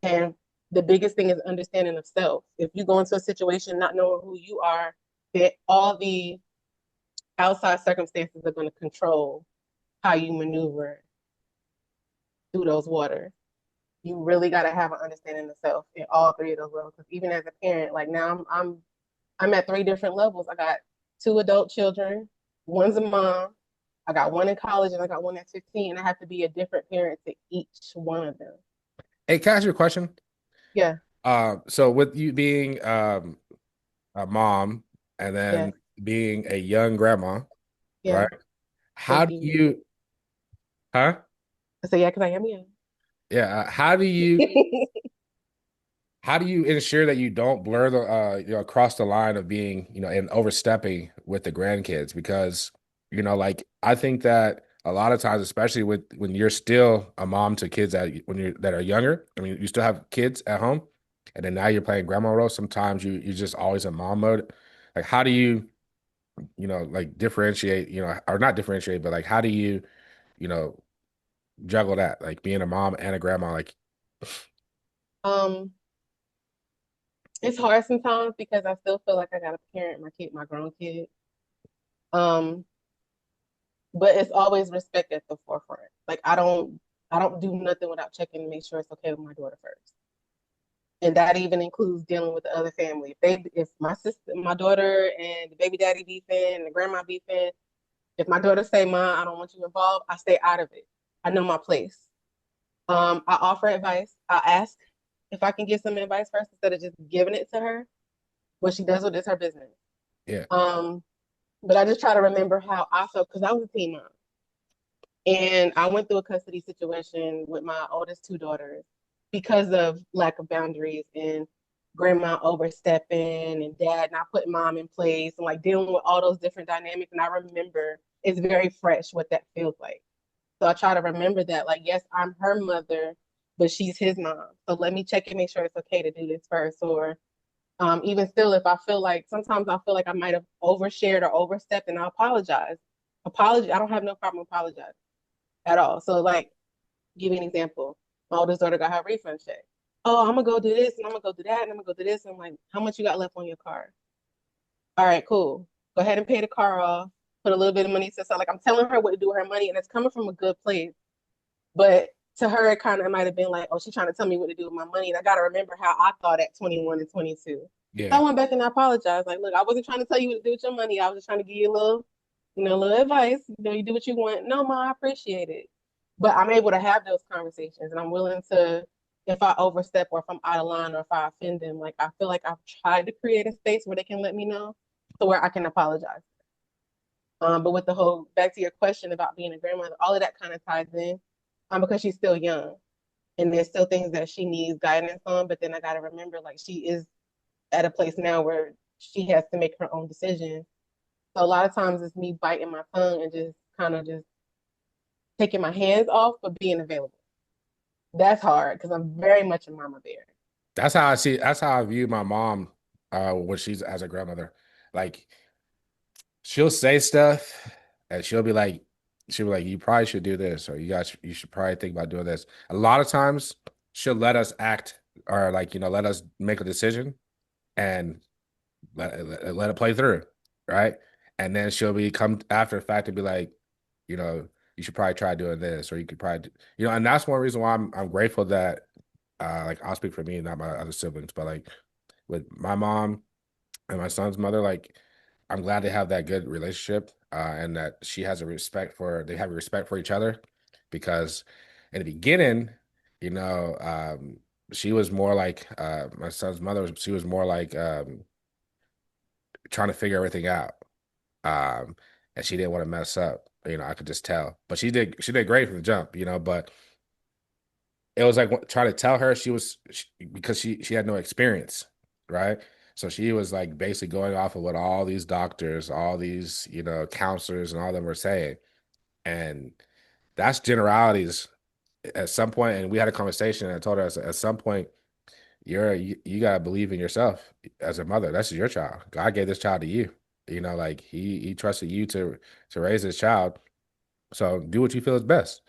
And the biggest thing is understanding of self. If you go into a situation not knowing who you are, that all the outside circumstances are going to control how you maneuver through those waters. You really got to have an understanding of self in all three of those levels. Because even as a parent, like now I'm at three different levels. I got two adult children, one's a mom, I got one in college, and I got one at 15. And I have to be a different parent to each one of them. Hey, can I ask you a question? Yeah, So with you being a mom and yeah, then being a young grandma, yeah. right? How Thank do you. you, huh? I say yeah, because I am young. Yeah, how do you ensure that you don't blur the cross the line of being, and overstepping with the grandkids? Because, like I think that a lot of times, especially with when you're still a mom to kids that are younger, I mean, you still have kids at home, and then now you're playing grandma role. Sometimes you're just always in mom mode. Like, how do you, like differentiate, or not differentiate, but like how do you, you know, juggle that, like being a mom and a grandma, like. um, it's hard sometimes because I still feel like I gotta parent my kid, my grown kid. Um, but it's always respect at the forefront. Like I don't do nothing without checking to make sure it's okay with my daughter first. And that even includes dealing with the other family. If my sister, my daughter, and the baby daddy beefing, and the grandma beefing, if my daughter say, "Mom, I don't want you involved," I stay out of it. I know my place. I offer advice. I ask if I can get some advice first instead of just giving it to her. What she does with it is her business. Yeah. Um, but I just try to remember how I felt because I was a teen mom. And I went through a custody situation with my oldest two daughters because of lack of boundaries and grandma overstepping and dad not putting mom in place and like dealing with all those different dynamics. And I remember it's very fresh what that feels like. So I try to remember that, like, yes, I'm her mother, but she's his mom. So let me check and make sure it's okay to do this first. Or even still, if I feel like sometimes I feel like I might have overshared or overstepped, and I apologize. Apology. I don't have no problem apologizing at all. So, like, give you an example. My oldest daughter got her refund check. oh, I'm gonna go do this and I'm gonna go do that and I'm gonna go do this. And I'm like, how much you got left on your car? All right, cool. Go ahead and pay the car off. Put a little bit of money to the side. Like I'm telling her what to do with her money, and it's coming from a good place. But to her, it kind of might have been like, oh, she's trying to tell me what to do with my money. And I got to remember how I thought at 21 and 22. So I Yeah. went back and I apologized. Like, look, I wasn't trying to tell you what to do with your money. I was just trying to give you a little, a little advice. You do what you want. No, ma, I appreciate it. But I'm able to have those conversations and I'm willing to, if I overstep or if I'm out of line or if I offend them, like I feel like I've tried to create a space where they can let me know so where I can apologize. But with the whole back to your question about being a grandmother, all of that kind of ties in because she's still young and there's still things that she needs guidance on. But then I got to remember, like, she is at a place now where she has to make her own decisions. So a lot of times it's me biting my tongue and just kind of just taking my hands off, but being available. That's hard because I'm very much a mama bear. That's how I view my mom when she's as a grandmother. Like she'll say stuff and she'll be like, you probably should do this, or you should probably think about doing this. A lot of times she'll let us act or like, let us make a decision and let it play through, right? And then she'll be come after the fact and be like, you should probably try doing this, or you could probably, and that's one reason why I'm grateful that, like I'll speak for me, not my other siblings, but like with my mom and my son's mother, like I'm glad they have that good relationship, and that they have a respect for each other, because in the beginning, you know, um, she was more like my son's mother she was more like trying to figure everything out. Um, and she didn't want to mess up. I could just tell. But she did great from the jump, but it was like trying to tell her because she had no experience, right? So she was like basically going off of what all these doctors, all these, counselors and all of them were saying. And that's generalities at some point. And we had a conversation and I told her at some point, you gotta believe in yourself as a mother. That's your child. God gave this child to you. Like he trusted you to raise this child. So do what you feel is best.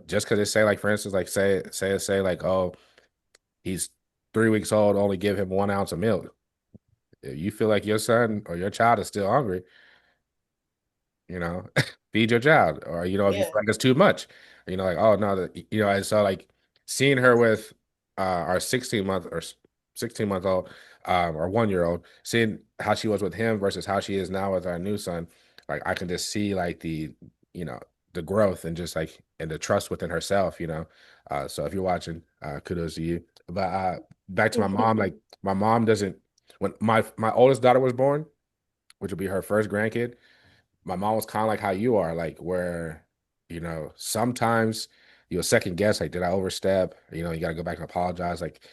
Just because they say, like, for instance, like say like, oh, he's 3 weeks old, only give him 1 ounce of milk. If you feel like your son or your child is still hungry, you know, feed your child. Or, if you feel Yeah, like it's too much, like, oh no, and so like seeing her with our 16-month old, or 1 year old, seeing how she was with him versus how she is now with our new son, like I can just see like you know, the growth and just like and the trust within herself. So if you're watching, kudos to you. But back to my mom, like my mom doesn't when my oldest daughter was born, which will be her first grandkid, my mom was kind of like how you are, like where, sometimes you'll second guess, like, did I overstep? You got to go back and apologize. Like,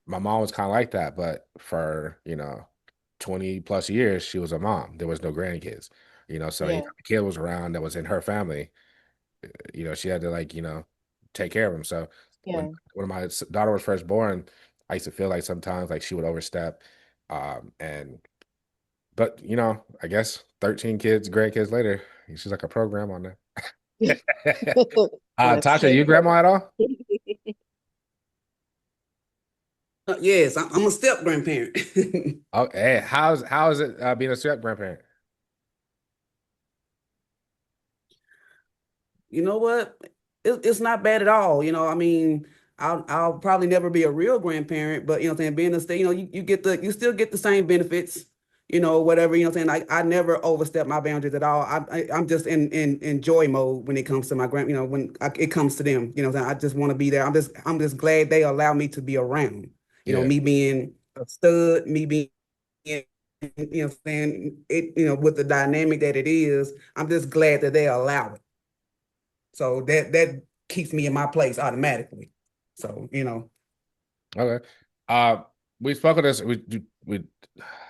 my mom was kind of like that, but for, 20 plus years, she was a mom. There was no grandkids, so yeah, the kid was around that was in her family, she had to like, take care of him. So when, yeah, when my daughter was first born, I used to feel like sometimes like she would overstep. And but I guess 13 kids, grandkids later, she's like a program on there. That's Tasha, true. you grandma at all? Yes, I'm a step grandparent. Oh, hey, how is it being a step grandparent? You know what? It's not bad at all. I mean, I'll probably never be a real grandparent, but what I'm saying, being a state, you still get the same benefits, whatever, what I'm saying. I never overstep my boundaries at all. I'm just in joy mode when it comes to my when it comes to them, what I'm saying. I just want to be there. I'm just glad they allow me to be around. Yeah. Me being a stud, me being what I'm saying, it, with the dynamic that it is, I'm just glad that they allow it. So that keeps me in my place automatically. So, Okay. Uh, we spoke of this. We kind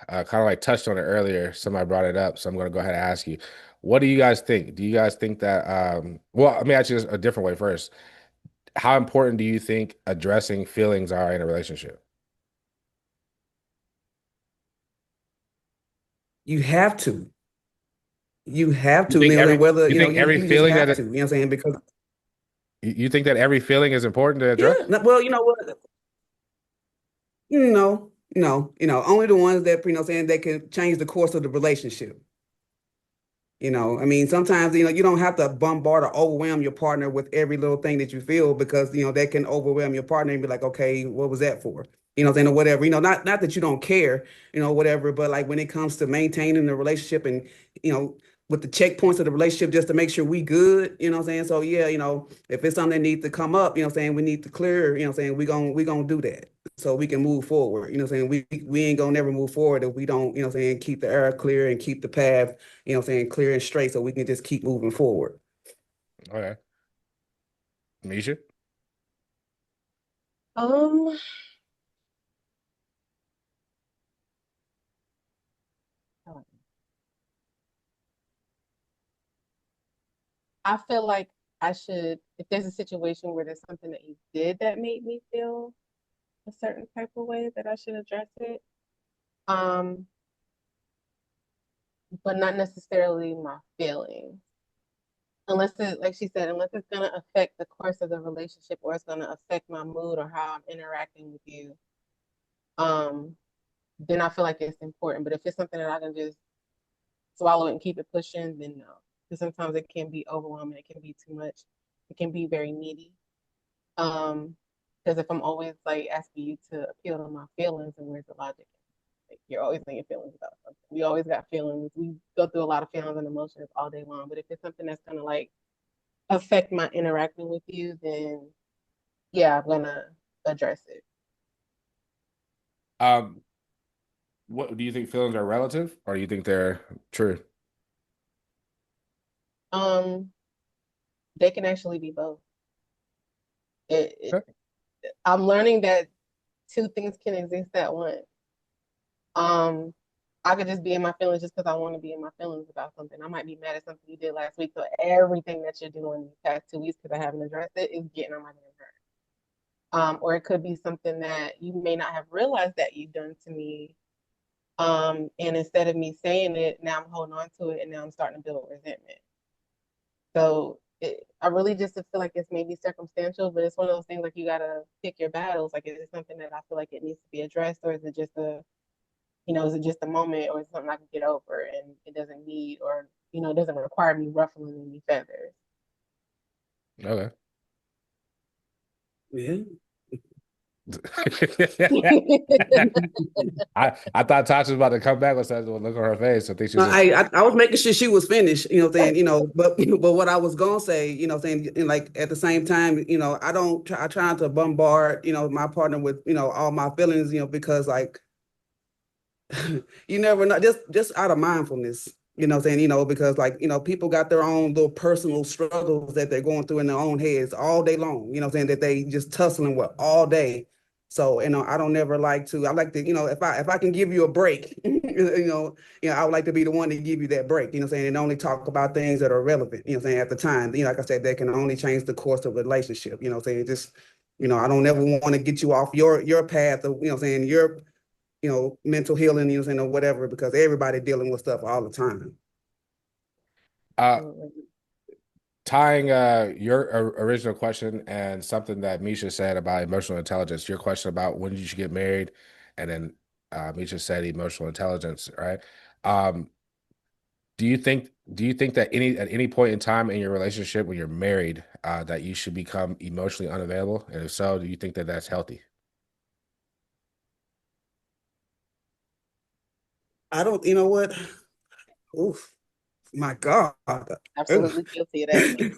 of like touched on it earlier. Somebody brought it up, so I'm going to go ahead and ask you, what do you guys think? Do you guys think that? Well, let me ask you this a different way first. How important do you think addressing feelings are in a relationship? you have to. You have You to, think Neil, and every whether, you think every you just feeling have that to, what I'm saying? Because you think that every feeling is important to yeah, address? well, you know what? No, no, only the ones that, saying they can change the course of the relationship. I mean, sometimes, you don't have to bombard or overwhelm your partner with every little thing that you feel because, that can overwhelm your partner and be like, okay, what was that for? What I'm saying, or whatever, not that you don't care, whatever, but like when it comes to maintaining the relationship and, you know, with the checkpoints of the relationship just to make sure we good, what I'm saying? So yeah, if it's something that needs to come up, we need to clear, we gonna do that so we can move forward. We ain't gonna never move forward if we don't, keep the air clear and keep the path, clear and straight so we can just keep moving forward. Okay. Meisha? Um, I feel like I should, if there's a situation where there's something that you did that made me feel a certain type of way, that I should address it. Um, but not necessarily my feelings. Unless it, like she said, unless it's gonna affect the course of the relationship or it's gonna affect my mood or how I'm interacting with you, um, then I feel like it's important. But if it's something that I can just swallow it and keep it pushing, then no. Because sometimes it can be overwhelming, it can be too much, it can be very needy. Um, because if I'm always like asking you to appeal to my feelings, and where's the logic? Like, you're always in your feelings about something. We always got feelings. We go through a lot of feelings and emotions all day long. But if it's something that's gonna like affect my interacting with you, then yeah, I'm gonna address it. Um, what do you think feelings are relative or do you think they're true? Um, they can actually be both. It, Okay. I'm learning that two things can exist at once. Um, I could just be in my feelings just because I want to be in my feelings about something. I might be mad at something you did last week, so everything that you're doing these past 2 weeks because I haven't addressed it is getting on my nerves. Or it could be something that you may not have realized that you've done to me. And instead of me saying it, now I'm holding on to it, and now I'm starting to build resentment. So I really just feel like it's maybe circumstantial, but it's one of those things like you gotta pick your battles. Like, is it something that I feel like it needs to be addressed, or is it just is it just a moment, or is it something I can get over and it doesn't need, or it doesn't require me ruffling any feathers. Okay. Yeah. I thought Tasha was about to come back with that look on her face. I think she was just I was making sure she was finished, saying, but what I was gonna say, saying, and like at the same time, I try not to bombard, my partner with, all my feelings, because like you never know, just out of mindfulness, saying, because like, people got their own little personal struggles that they're going through in their own heads all day long, saying that they just tussling with all day. So, I don't never like to, I like to, if I can give you a break, I would like to be the one to give you that break, saying, and only talk about things that are relevant, saying at the time, like I said, that can only change the course of a relationship, saying just, I don't ever want to get you off your path of, saying your mental healing, or whatever, because everybody dealing with stuff all the time. uh tying your original question and something that Misha said about emotional intelligence, your question about when you should get married, and then Misha said emotional intelligence, right? Um, do you think that at any point in time in your relationship when you're married, that you should become emotionally unavailable? And if so, do you think that that's healthy? I don't, you know what? Oof, my God. Oof. Absolutely guilty of that.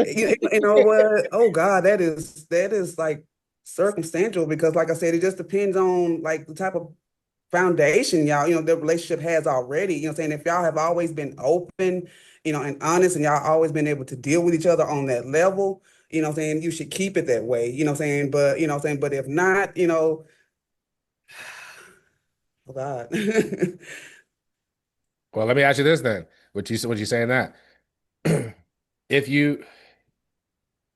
You know what? Oh God, that is like circumstantial because like I said, it just depends on like the type of foundation y'all, the relationship has already. Saying if y'all have always been open, and honest, and y'all always been able to deal with each other on that level, saying you should keep it that way, saying, but saying, but if not, oh God. Well, let me ask you this then. What you saying that? If you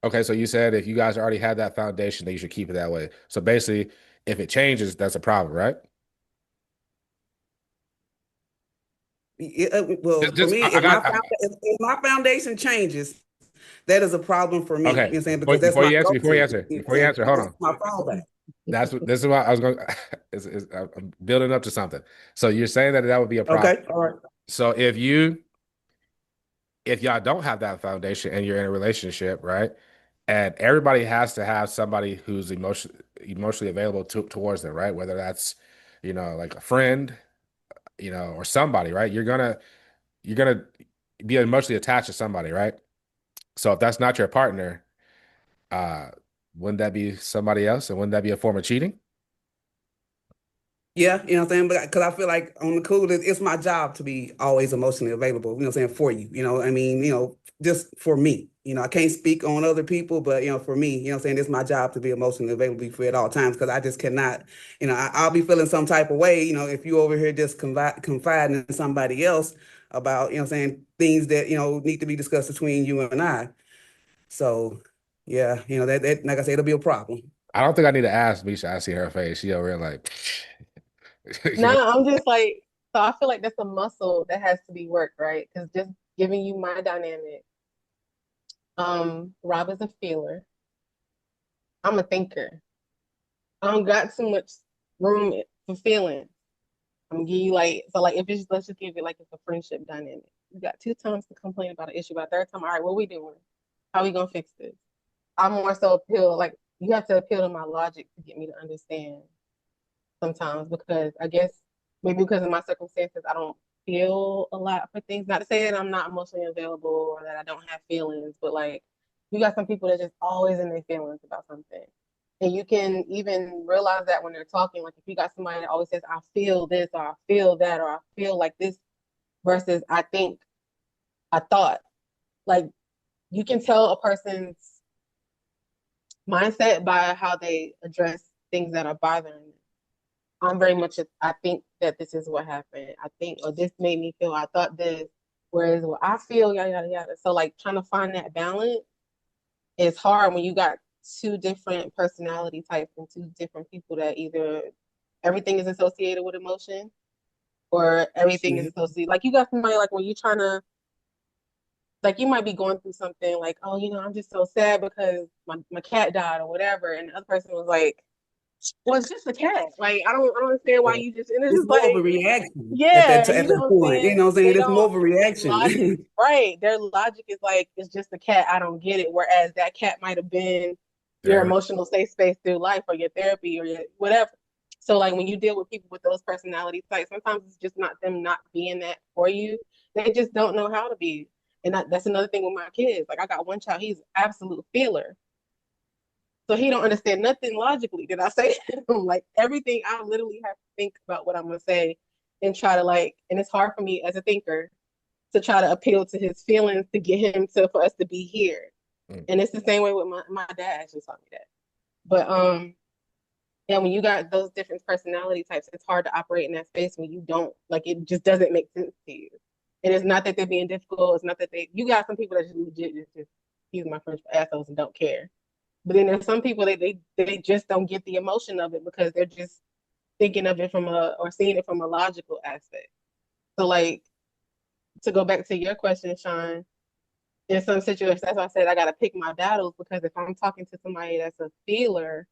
Okay, so you said if you guys already had that foundation, that you should keep it that way. So basically, if it changes, that's a problem, right? Well, for Just me, I got if my foundation changes, that is a problem for me. You know okay. what I'm saying? Before, Because that's before my you answer, go-to. before you answer, You know what I'm before you saying? answer, hold That's on. my fallback. this is why I was going. I'm building up to something. So you're saying that that would be a problem. Okay, all right. So if y'all don't have that foundation and you're in a relationship, right? And everybody has to have somebody who's emotionally available towards them, right? Whether that's, like a friend, or somebody, right? You're gonna be emotionally attached to somebody, right? So if that's not your partner, uh, wouldn't that be somebody else? And wouldn't that be a form of cheating? Yeah, you know what I'm saying? But because I feel like on the cool, it's my job to be always emotionally available, you know what I'm saying, for you. I mean, just for me. I can't speak on other people, but for me, you know what I'm saying, it's my job to be emotionally available for you at all times because I just cannot, I'll be feeling some type of way, if you over here just confiding in somebody else about, you know what I'm saying, things that, need to be discussed between you and I. So yeah, that like I said, it'll be a problem. I don't think I need to ask Meisha. I see her face. She over here like, you know, No, I'm just like, so I feel like that's a muscle that has to be worked, right? Because just giving you my dynamic, Rob is a feeler. I'm a thinker. I don't got too much room for feeling. I'm gonna give you like, so like if it's, let's just give it like it's a friendship dynamic. You got two times to complain about an issue. By third time, all right, what we doing? How we gonna fix this? I'm more so appeal, like you have to appeal to my logic to get me to understand sometimes because I guess maybe because of my circumstances, I don't feel a lot for things. Not to say that I'm not emotionally available or that I don't have feelings, but like you got some people that just always in their feelings about something. And you can even realize that when they're talking, like if you got somebody that always says, I feel this or I feel that or I feel like this versus I think, I thought, like you can tell a person's mindset by how they address things that are bothering them. I'm very much, I think that this is what happened. I think, or this made me feel, I thought this, whereas what I feel, yada, yada, yada. So, like, trying to find that balance is hard when you got two different personality types and two different people that either everything is associated with emotion or everything is Mhm. associated. Like, you got somebody, like, when you're trying to, like, you might be going through something like, oh, I'm just so sad because my cat died or whatever. And the other person was like, well, it's just a cat. Like I don't understand why you just and it's It's just more of a like, reaction at yeah, at you know that what I'm point. You saying? know what I'm saying? They It's more don't of a their logic, reaction. right. Their logic is like, it's just a cat, I don't get it. Whereas that cat might have been your there. emotional safe space through life or your therapy or your whatever. So like when you deal with people with those personality types, sometimes it's just not them not being that for you. They just don't know how to be. And that's another thing with my kids. Like I got one child, he's absolute feeler. So he don't understand nothing logically that I say to him. Like everything, I literally have to think about what I'm gonna say and try to like. And it's hard for me as a thinker to try to appeal to his feelings to get him to for us to be here. Mm. And it's the same way with my dad actually taught me that. But yeah, when you got those different personality types, it's hard to operate in that space when you don't like it just doesn't make sense to you. And it's not that they're being difficult. It's not that you got some people that just legit just excuse my French for assholes and don't care. But then there's some people that they just don't get the emotion of it because they're just thinking of it from a or seeing it from a logical aspect. So like to go back to your question, Sean, in some situations, that's why I said I gotta pick my battles because if I'm talking to somebody that's a feeler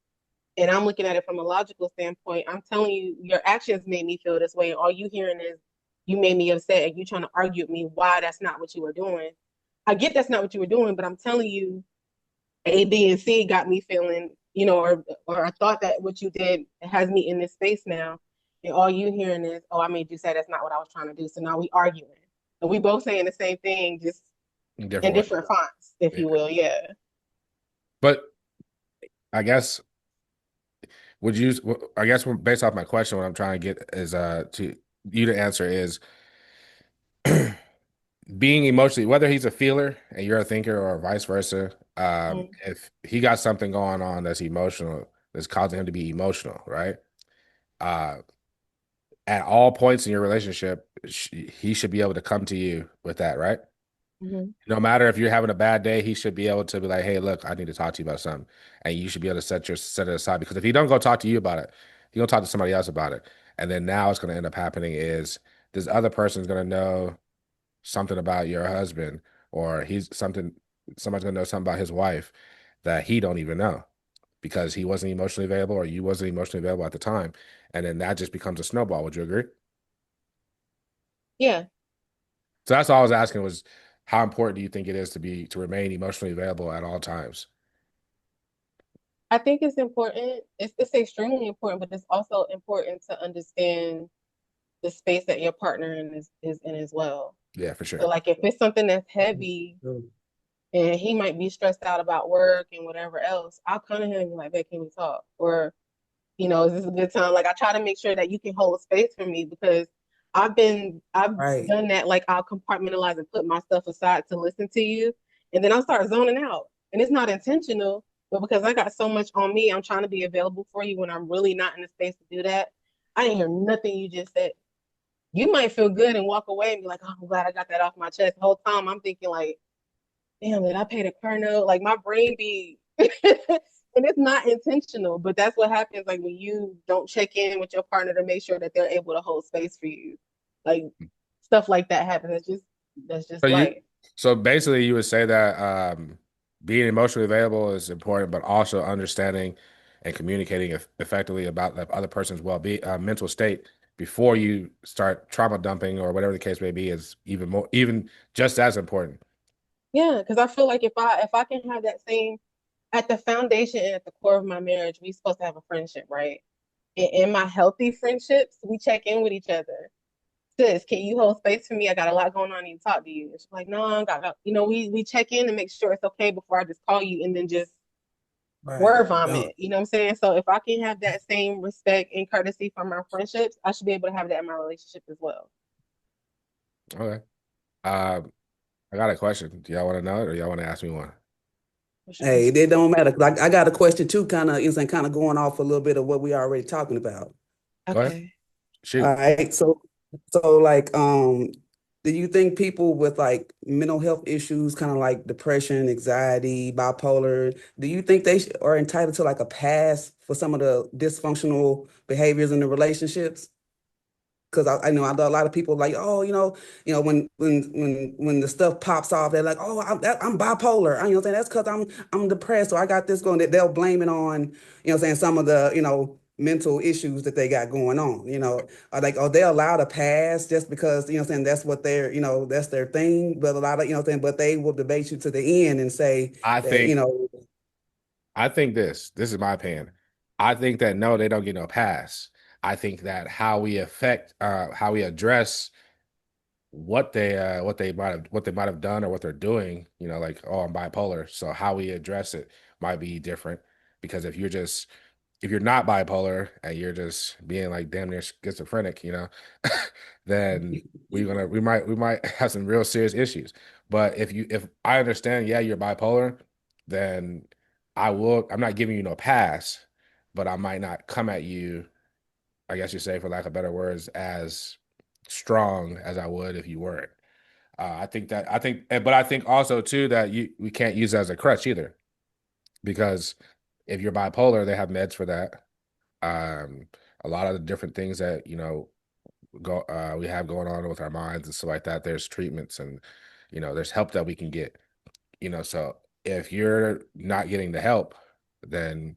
and I'm looking at it from a logical standpoint, I'm telling you your actions made me feel this way. And all you hearing is you made me upset and you trying to argue with me why that's not what you were doing. I get that's not what you were doing, but I'm telling you A, B, and C got me feeling, or I thought that what you did has me in this space now. And all you hearing is, oh, I made you say that's not what I was trying to do. So now we arguing. And we both saying the same thing, just In in different ways. different fonts, if Yeah. you will. Yeah. But I guess would you? I guess based off my question, what I'm trying to get is to you to answer is being emotionally, whether he's a feeler and you're a thinker or vice versa. Mm-hmm. If he got something going on that's emotional, that's causing him to be emotional, right? Uh, at all points in your relationship, he should be able to come to you with that, right? Mm-hmm. No matter if you're having a bad day, he should be able to be like, "Hey, look, I need to talk to you about something," and you should be able to set it aside because if he don't go talk to you about it, he gonna talk to somebody else about it, and then now what's gonna end up happening is this other person's gonna know something about your husband, or somebody's gonna know something about his wife that he don't even know because he wasn't emotionally available or you wasn't emotionally available at the time. And then that just becomes a snowball. Would you agree? Yeah, So that's all I was asking was how important do you think it is to remain emotionally available at all times? I think it's important. It's extremely important, but it's also important to understand the space that your partner is in as well. Yeah, for So sure. like if it's something that's heavy and he might be stressed out about work and whatever else, I'll come to him and be like, "Babe, can we talk?" Or, is this a good time? Like I try to make sure that you can hold space for me because I've Right. done that. Like I'll compartmentalize and put my stuff aside to listen to you, and then I'll start zoning out. And it's not intentional, but because I got so much on me, I'm trying to be available for you when I'm really not in the space to do that. I didn't hear nothing you just said. You might feel good and walk away and be like, "Oh, I'm glad I got that off my chest." The whole time I'm thinking like, damn, did I pay the car note? Like my brain be and it's not intentional, but that's what happens like when you don't check in with your partner to make sure that they're able to hold space for you. Like stuff like that happens. That's just So life. so basically you would say that being emotionally available is important, but also understanding and communicating effectively about the other person's well-being, mental state before you start trauma dumping or whatever the case may be is even just as important. Yeah, because I feel like if I can have that same at the foundation and at the core of my marriage, we supposed to have a friendship, right? And in my healthy friendships, we check in with each other. Sis, can you hold space for me? I got a lot going on. I need to talk to you. And she's like, no, I got, we check in and make sure it's okay before I just call you and then just Right. word No. vomit. You know what I'm saying? So if I can have that same respect and courtesy from my friendships, I should be able to have that in my relationship as well. Okay. Uh, I got a question. Do y'all want to know it or y'all want to ask me one? For sure. Hey, it don't matter. Like I got a question too, kind of, kind of going off a little bit of what we already talking about. Go ahead. Okay. Shoot. All right. So like, do you think people with like mental health issues, kind of like depression, anxiety, bipolar, do you think they are entitled to like a pass for some of the dysfunctional behaviors in the relationships? Because I know a lot of people like, oh, when the stuff pops off, they're like, oh, I'm bipolar. I'm saying that's because I'm depressed, or I got this going. They'll blame it on, saying some of the mental issues that they got going on. Are like, oh, they're allowed to pass just because saying that's what they're that's their thing. But a lot of saying, but they will debate you to the end and say I that think I think this is my opinion. I think that no, they don't get no pass. I think that how we address what they might have done or what they're doing, like, oh, I'm bipolar. So how we address it might be different. Because if you're not bipolar and you're just being like damn near schizophrenic, then we might have some real serious issues. But if I understand, yeah, you're bipolar, then I'm not giving you no pass, but I might not come at you, I guess you say, for lack of better words, as strong as I would if you weren't. But I think also too that we can't use it as a crutch either, because if you're bipolar, they have meds for that. Um, a lot of the different things that we have going on with our minds and stuff like that. There's treatments and there's help that we can get. So if you're not getting the help, then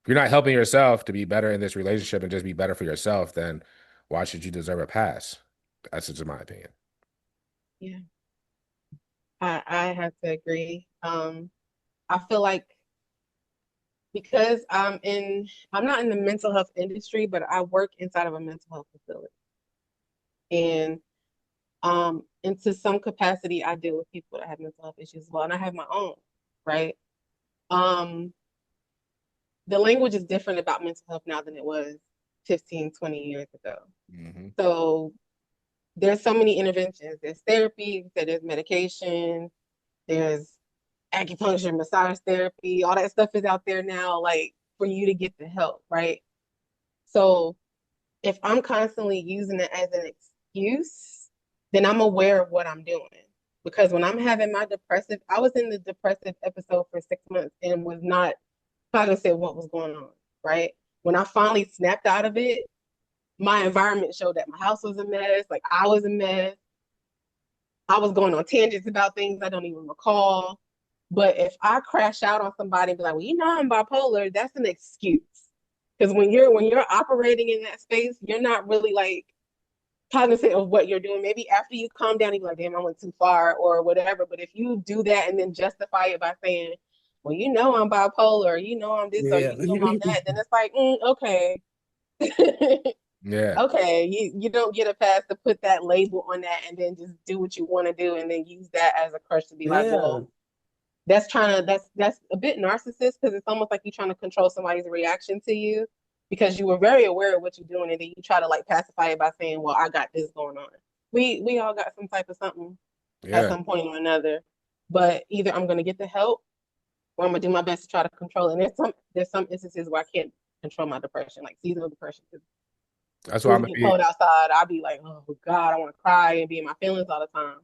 if you're not helping yourself to be better in this relationship and just be better for yourself, then why should you deserve a pass? That's just my opinion. Yeah. I have to agree. I feel like because I'm not in the mental health industry, but I work inside of a mental health facility. And into some capacity, I deal with people that have mental health issues as well, and I have my own, right? Um, the language is different about mental health now than it was 15, 20 years ago. Hmm. So there's so many interventions. There's therapy, there's medication, there's acupuncture, massage therapy, all that stuff is out there now, like for you to get the help, right? So if I'm constantly using it as an excuse, then I'm aware of what I'm doing. Because when I'm having I was in the depressive episode for 6 months and was not cognizant of what was going on, right? When I finally snapped out of it, my environment showed that my house was a mess, like I was a mess. I was going on tangents about things I don't even recall. But if I crash out on somebody and be like, well, you know I'm bipolar, that's an excuse. Because when you're operating in that space, you're not really like cognizant of what you're doing. Maybe after you calm down, you be like, damn, I went too far or whatever. But if you do that and then justify it by saying, well, you know I'm bipolar, or you know I'm this, or Yeah. you know I'm that, then it's like, okay. Yeah. Okay, you don't get a pass to put that label on that and then just do what you want to do and then use that as a crutch to be like, Yeah. well, that's a bit narcissist because it's almost like you're trying to control somebody's reaction to you because you were very aware of what you're doing and then you try to like pacify it by saying, well, I got this going on. We all got some type of something at Yeah. some point or another, but either I'm gonna get the help or I'm gonna do my best to try to control it. And there's some instances where I can't control my depression, like seasonal depression. That's why When I'm it gonna get be. cold outside, I'll be like, oh God, I want to cry and be in my feelings all the time.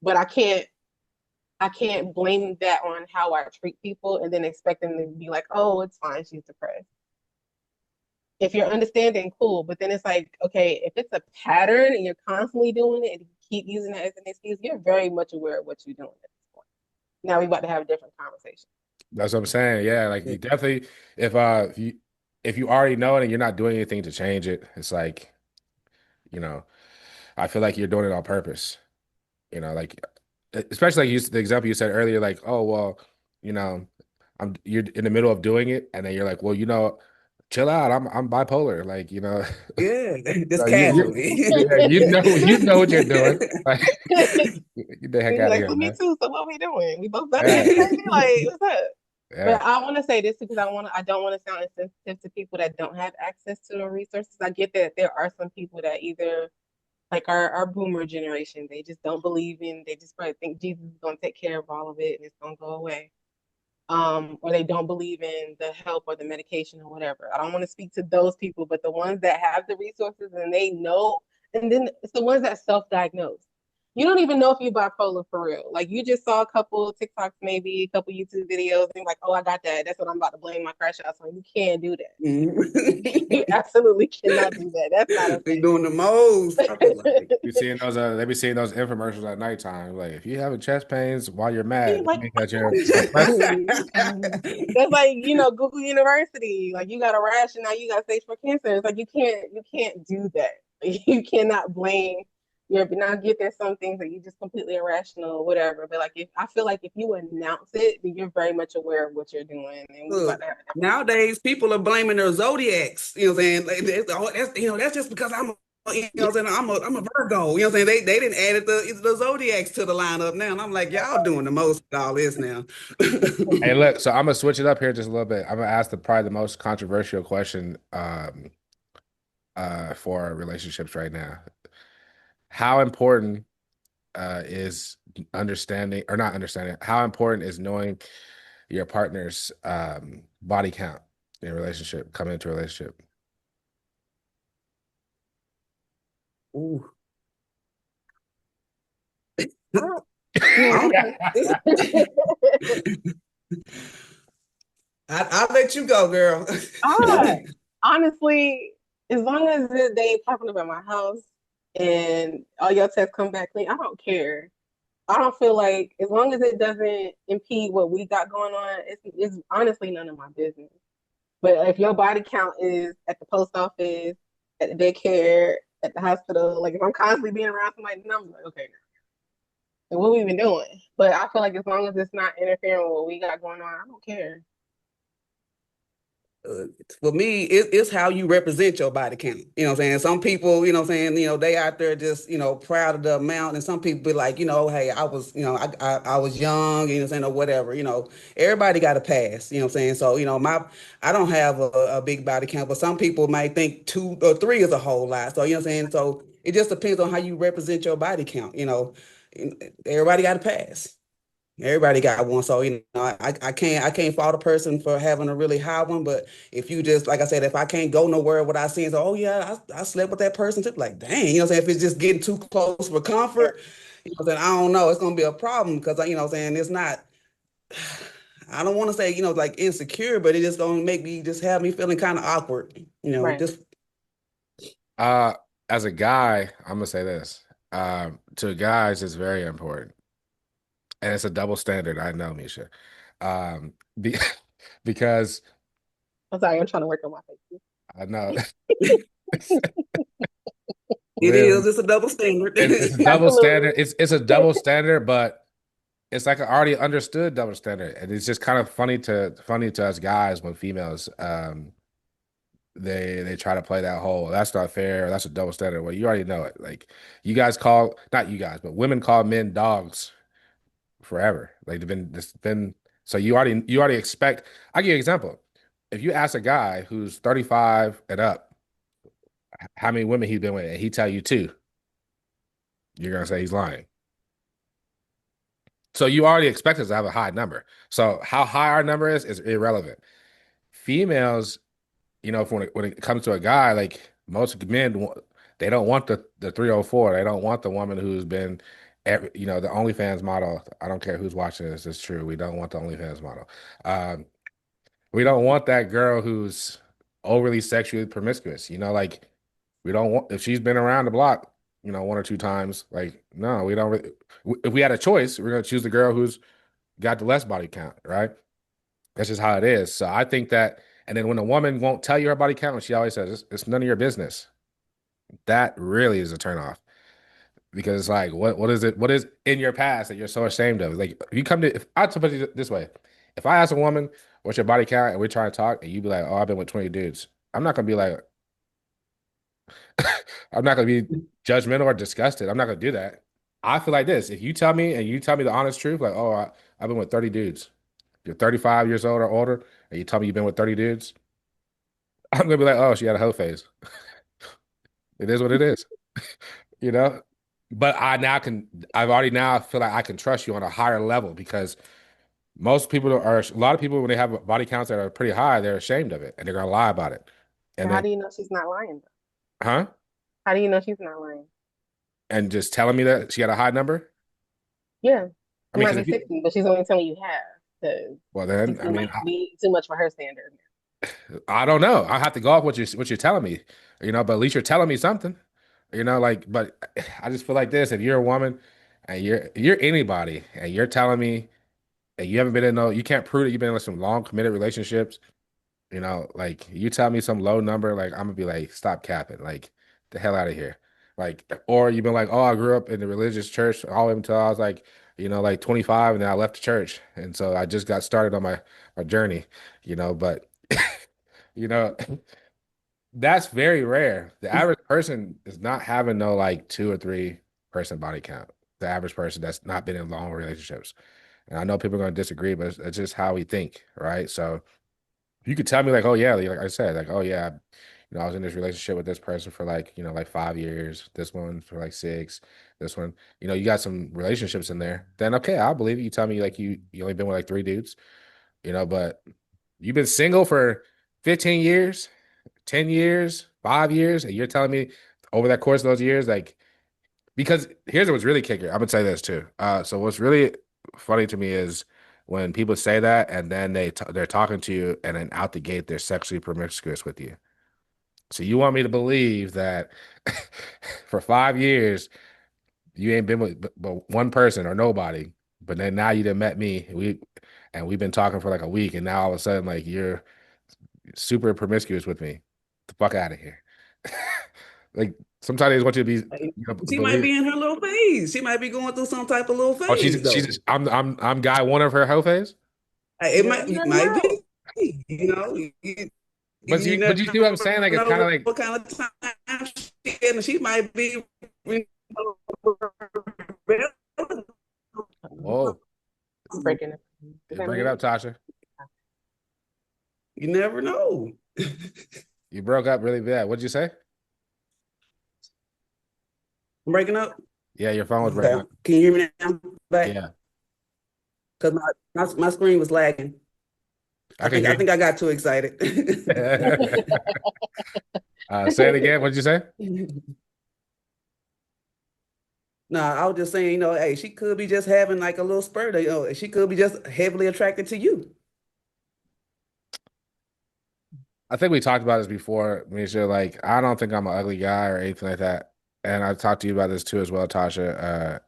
But I can't blame that on how I treat people and then expect them to be like, oh, it's fine, she's depressed. If you're understanding, cool. But then it's like, okay, if it's a pattern and you're constantly doing it and you keep using it as an excuse, you're very much aware of what you're doing at this point. Now we're about to have a different conversation. That's what I'm saying. Yeah, like you definitely, if you already know it and you're not doing anything to change it, it's like, you know, I feel like you're doing it on purpose. Like especially like the example you said earlier, like, oh well, you know, you're in the middle of doing it, and then you're like, well, chill out. I'm bipolar. Like, Yeah. Just you casually. yeah, you know what you're doing. Like, get the heck He's out of like, here, well, me man. too. So what are we doing? We both Yeah, batshit crazy? Like, what's up? yeah, But I want to say this because I don't want to sound insensitive to people that don't have access to the resources. I get that there are some people that either like our boomer generation, they just don't believe in, they just probably think Jesus is gonna take care of all of it and it's gonna go away. Or they don't believe in the help or the medication or whatever. I don't want to speak to those people, but the ones that have the resources and they know, and then it's the ones that self-diagnose. You don't even know if you're bipolar for real. Like you just saw a couple of TikToks, maybe a couple YouTube videos, and you're like, oh, I got that. That's what I'm about to blame my crash out on. You can't do that. You absolutely cannot do that. That's not They doing the most. I be like, be seeing those. They be seeing those infomercials at nighttime. Like, if you having chest pains while you're mad, that like, means what that are you're we depressed. doing? That's like, Google University. Like you got a rash and now you got stage 4 cancer. It's like you can't do that. You cannot blame your now get there's some things that you just completely irrational or whatever. But like if I feel like if you announce it, then you're very much aware of what you're doing and we about look, to have a different nowadays people are blaming their zodiacs. You know what I'm saying? Like, that's just because I'm a Virgo. You know what I'm saying? They didn't add the zodiacs to the lineup now. And I'm like, y'all doing the most with all this now. Hey, look. So I'm gonna switch it up here just a little bit. I'm gonna ask probably the most controversial question for relationships right now. How important is understanding or not understanding? How important is knowing your partner's body count in a relationship, coming into a relationship? Ooh. I don't, I'll let you go, girl. I honestly, as long as they ain't popping up at my house and all your tests come back clean, I don't care. I don't feel like as long as it doesn't impede what we got going on, it's honestly none of my business. But if your body count is at the post office, at the daycare, at the hospital, like if I'm constantly being around somebody, then I'm like, okay, and what we been doing? But I feel like as long as it's not interfering with what we got going on, I don't care. For me, it's how you represent your body count. You know what I'm saying? Some people, they out there just, proud of the amount. And some people be like, hey, I was, I was young, you know what I'm saying, or whatever, everybody got a pass, you know what I'm saying? So, I don't have a big body count, but some people might think 2 or 3 is a whole lot. So, you know what I'm saying? So it just depends on how you represent your body count. Everybody got a pass. Everybody got one, so I can't fault a person for having a really high one. But if you just like I said, if I can't go nowhere without seeing, so oh yeah, I slept with that person too. Like dang, what I'm saying, if it's just getting too close for comfort, what I'm saying, I don't know, it's gonna be a problem because what I'm saying, it's not. I don't want to say like insecure, but it just gonna make me just have me feeling kind of awkward. Right. Just Uh, as a guy, I'm gonna say this. To guys, it's very important. and it's a double standard. I know, Meisha. Be, because I'm sorry, I'm trying to work on my face. I know It literally is. It's a double standard. it's a double Absolutely. standard. It's a double standard, but it's like an already understood double standard, and it's just kind of funny to us guys when females they try to play that whole that's not fair, that's a double standard. Well, you already know it. Like you guys call not you guys, but women call men dogs forever. Like they've been this been so you already expect. I'll give you an example. If you ask a guy who's 35 and up how many women he's been with, and he tell you two, you're gonna say he's lying. So you already expect us to have a high number. So how high our number is irrelevant. Females, when it comes to a guy, like most men, they don't want the 304. They don't want the woman who's been, the OnlyFans model. I don't care who's watching this. It's true. We don't want the OnlyFans model. Um, we don't want that girl who's overly sexually promiscuous. Like we don't want if she's been around the block, one or two times. Like no, we don't. If we had a choice, we're gonna choose the girl who's got the less body count, right? That's just how it is. So I think that, and then when a woman won't tell you her body count, she always says it's none of your business. That really is a turnoff because it's like, what is it? What is in your past that you're so ashamed of? Like, if you come to, if I put it this way, if I ask a woman what's your body count and we try to talk, and you be like, oh, I've been with 20 dudes, I'm not gonna be like, I'm not gonna be judgmental or disgusted. I'm not gonna do that. I feel like this: if you tell me and you tell me the honest truth, like, oh, I've been with 30 dudes. You're 35 years old or older, and you tell me you've been with 30 dudes, I'm gonna be like, oh, she had a hoe phase. It is what it is, you know. But I've already now feel like I can trust you on a higher level because a lot of people when they have body counts that are pretty high, they're ashamed of it and they're gonna lie about it. So And how then, do you know she's not lying though? huh? How do you know she's not lying? And just telling me that she had a high number. Yeah. I It mean, might because be 60, but she's only telling you half because well, then, I 60 mean, might be too much for her standard. I don't know. I have to go off what you're telling me, but at least you're telling me something, like, but I just feel like this, if you're a woman and you're anybody and you're telling me and you haven't been in you can't prove that you've been in some long committed relationships, like you tell me some low number, like I'm gonna be like, stop capping, like the hell out of here. Like, or you've been like, oh, I grew up in the religious church all the way until I was like, like 25, and then I left the church. And so I just got started on my journey, but you know, that's very rare. The average person is not having no like 2 or 3 person body count. The average person that's not been in long relationships. And I know people are going to disagree, but it's just how we think, right? So you could tell me like, oh yeah, like I said, like, oh yeah, I was in this relationship with this person for like, like 5 years, this one for like 6, this one, you got some relationships in there. Then okay, I'll believe it. You tell me like you only been with like 3 dudes, but you've been single for 15 years, 10 years, 5 years, and you're telling me over that course of those years, like, because here's what's really kicker. I'm gonna say this too. So what's really funny to me is when people say that and then they're talking to you and then out the gate they're sexually promiscuous with you. So you want me to believe that for 5 years you ain't been with but one person or nobody, but then now you done met me, we've been talking for like a week, and now all of a sudden like you're super promiscuous with me. The fuck out of here. Like sometimes they just want you to be She might believe. be in her little phase. She might be going through some type of little Oh, phase though. I'm guy one of her hoe phase. It Yeah, might you it never might know. be. You know, But you but never you see what I'm saying? Like it's kind of know like what kind of time she in. She might be. whoa, I'm breaking it. Is that bring it me? up, Tasha. You never know. You broke up really bad. What'd you say? I'm breaking up. Yeah, your phone was breaking Okay, up. can you hear me now? Back Yeah, because my screen was lagging. I I can think hear I think I got too excited. you. Say it again. What'd you say? No, I was just saying, hey, she could be just having like a little spurt. She could be just heavily attracted to you. I think we talked about this before, Meisha. Like, I don't think I'm an ugly guy or anything like that. And I talked to you about this too as well, Tasha.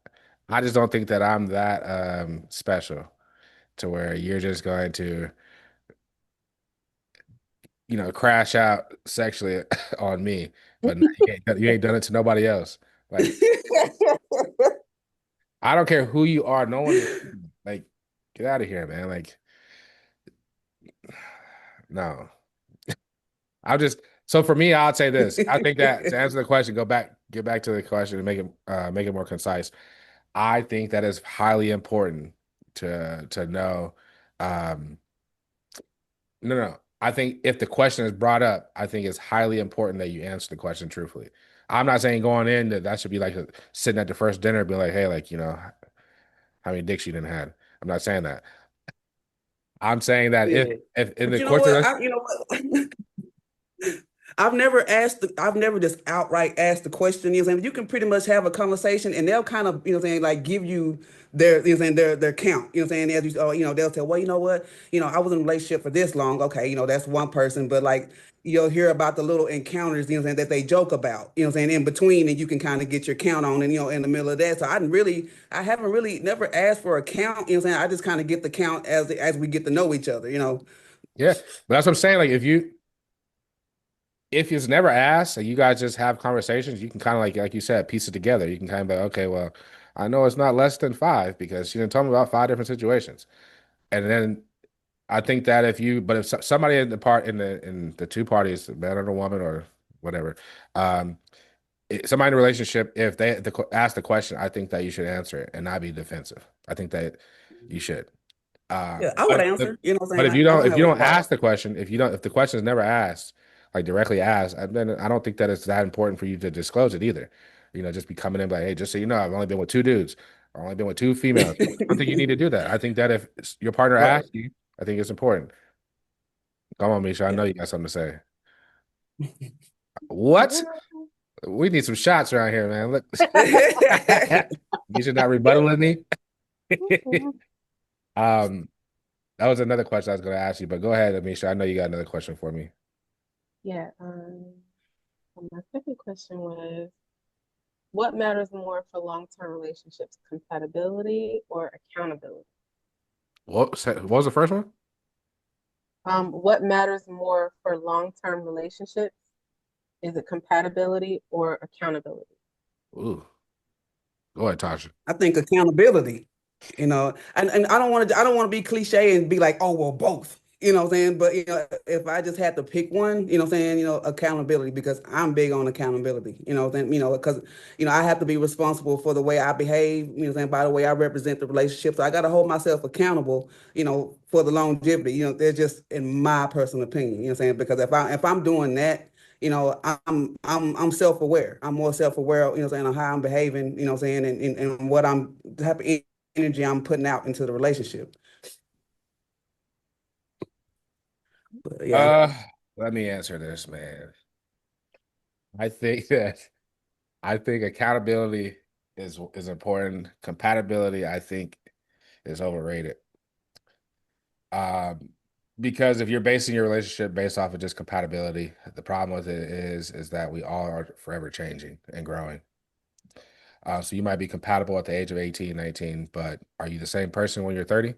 I just don't think that I'm that special to where you're just going to, crash out sexually on me, but you ain't done it to nobody else. Like, I don't care who you are. No one's like, get out of here, man. Like, no. I'll just so for me, I'll say this. I think that to answer the question, get back to the question and make it more concise. I think that is highly important to know. Um, no. I think if the question is brought up, I think it's highly important that you answer the question truthfully. I'm not saying going in that should be like sitting at the first dinner, being like, hey, like, how many dicks you didn't had. I'm not saying that. I'm saying that Yeah. if in But the you know course of what? this, I've never just outright asked the question. You know what I'm saying? You can pretty much have a conversation and they'll kind of, like give you their, their count. You know what I'm saying? As you, they'll say, well, you know what? I was in a relationship for this long. Okay, that's one person. But like you'll hear about the little encounters, that they joke about, in between, and you can kind of get your count on and in the middle of that. So I haven't really never asked for a count, I just kind of get the count as we get to know each other. yeah. But that's what I'm saying. Like if it's never asked and you guys just have conversations, you can kind of like you said, piece it together. You can kind of be like, okay, well, I know it's not less than five because she didn't tell me about five different situations. And then I think that if somebody in the two parties, man or the woman or whatever, um, somebody in a relationship, if ask the question, I think that you should answer it and not be defensive. I think that you should. Yeah, I would answer. You know what I'm But saying? I don't if have you a don't problem. ask the question, if the question is never asked, like directly asked, then I don't think that it's that important for you to disclose it either. Just be coming in like, hey, just so you know, I've only been with two dudes, or only been with two females. I don't think you need to do that. I think that if your partner Right. asks you, I think it's important. Come on, Meisha, I Yeah. know you got something to say. What? We need some shots around here, man. Look, Meisha not rebuttaling me. um, that was another question I was going to ask you, but go ahead, Meisha. I know you got another question for me. Yeah. My second question was, what matters more for long-term relationships, compatibility or accountability? What was the first one? What matters more for long-term relationships? Is it compatibility or accountability? Ooh, go ahead, Tasha. I think accountability, and I don't want to be cliche and be like, oh, well, both, what I'm saying? But, if I just had to pick one, what I'm saying, accountability, because I'm big on accountability, because, I have to be responsible for the way I behave, what I'm saying, by the way I represent the relationship. So I got to hold myself accountable, for the longevity, they're just in my personal opinion, what I'm saying? Because if I'm doing that, I'm self-aware. I'm more self-aware, saying, on how I'm behaving, saying, and what I'm the type of energy I'm putting out into the relationship. But yeah. Uh, Let me answer this, man. I think that I think accountability is important. Compatibility, I think, is overrated. Um, because if you're basing your relationship based off of just compatibility, the problem with it is that we all are forever changing and growing. So you might be compatible at the age of 18, 19, but are you the same person when you're 30?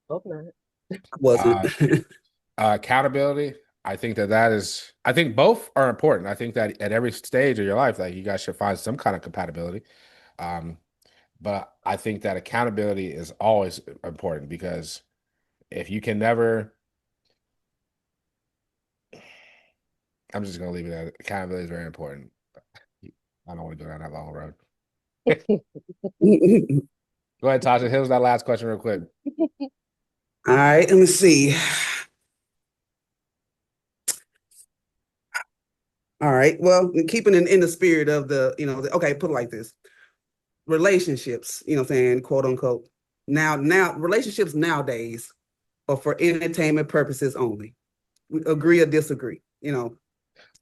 Hope not. I wasn't. Uh, Accountability, I think both are important. I think that at every stage of your life, like you guys should find some kind of compatibility. Um, but I think that accountability is always important because if you can never, I'm just gonna leave it at accountability is very important. I don't want to go down that long road. Go ahead, Tasha. Here's that last question real quick. All right, let me see. All right. Well, keeping in the spirit of okay, put it like this. Relationships, saying, quote unquote. Now relationships nowadays are for entertainment purposes only. Agree or disagree,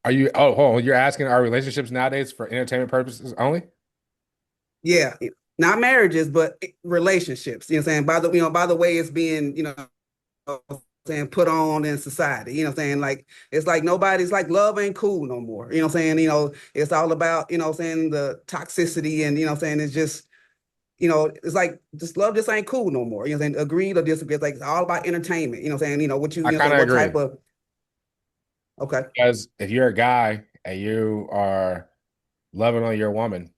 Are you? Oh, hold on. You're asking our relationships nowadays for entertainment purposes only? Yeah, not marriages, but relationships. Saying by the way it's being, saying put on in society. Saying like it's like nobody's like love ain't cool no more. Saying it's all about saying the toxicity and saying it's just it's like just love just ain't cool no more. You know what I'm saying? Agreed or disagree. It's like it's all about entertainment. You know what I'm saying? What I you know kind saying, of what type agree of okay. because if you're a guy and you are loving on your woman,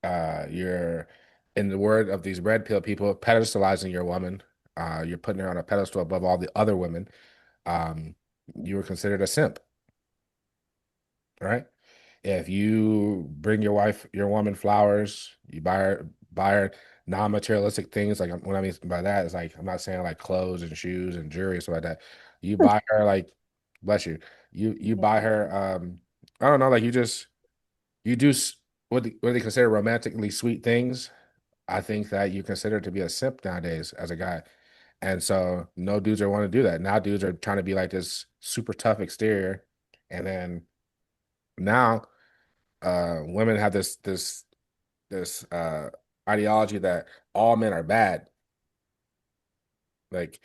you're in the word of these red pill people pedestalizing your woman. You're putting her on a pedestal above all the other women. Um, you were considered a simp, right? If you bring your wife, your woman flowers, you buy her non-materialistic things. Like what I mean by that is like I'm not saying like clothes and shoes and jewelry and stuff like that. You buy her like, bless you. You buy her I don't know, like you do what they consider romantically sweet things. I think that you consider to be a simp nowadays as a guy. And so no dudes are want to do that. Now dudes are trying to be like this super tough exterior. And then now women have this ideology that all men are bad. Like,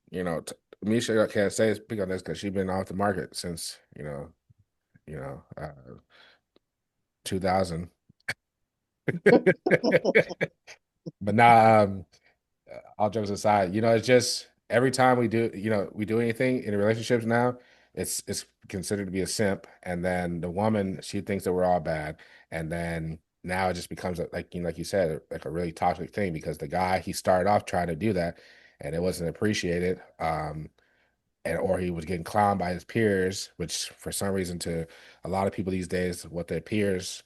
you know, Meisha can't say speak on this because she's been off the market since, 2000. But now, all jokes aside, it's just every time we do anything in relationships now, it's considered to be a simp, and then the woman she thinks that we're all bad, and then now it just becomes like you said, like a really toxic thing because the guy he started off trying to do that, and it wasn't appreciated, and or he was getting clowned by his peers, which for some reason to a lot of people these days, what their peers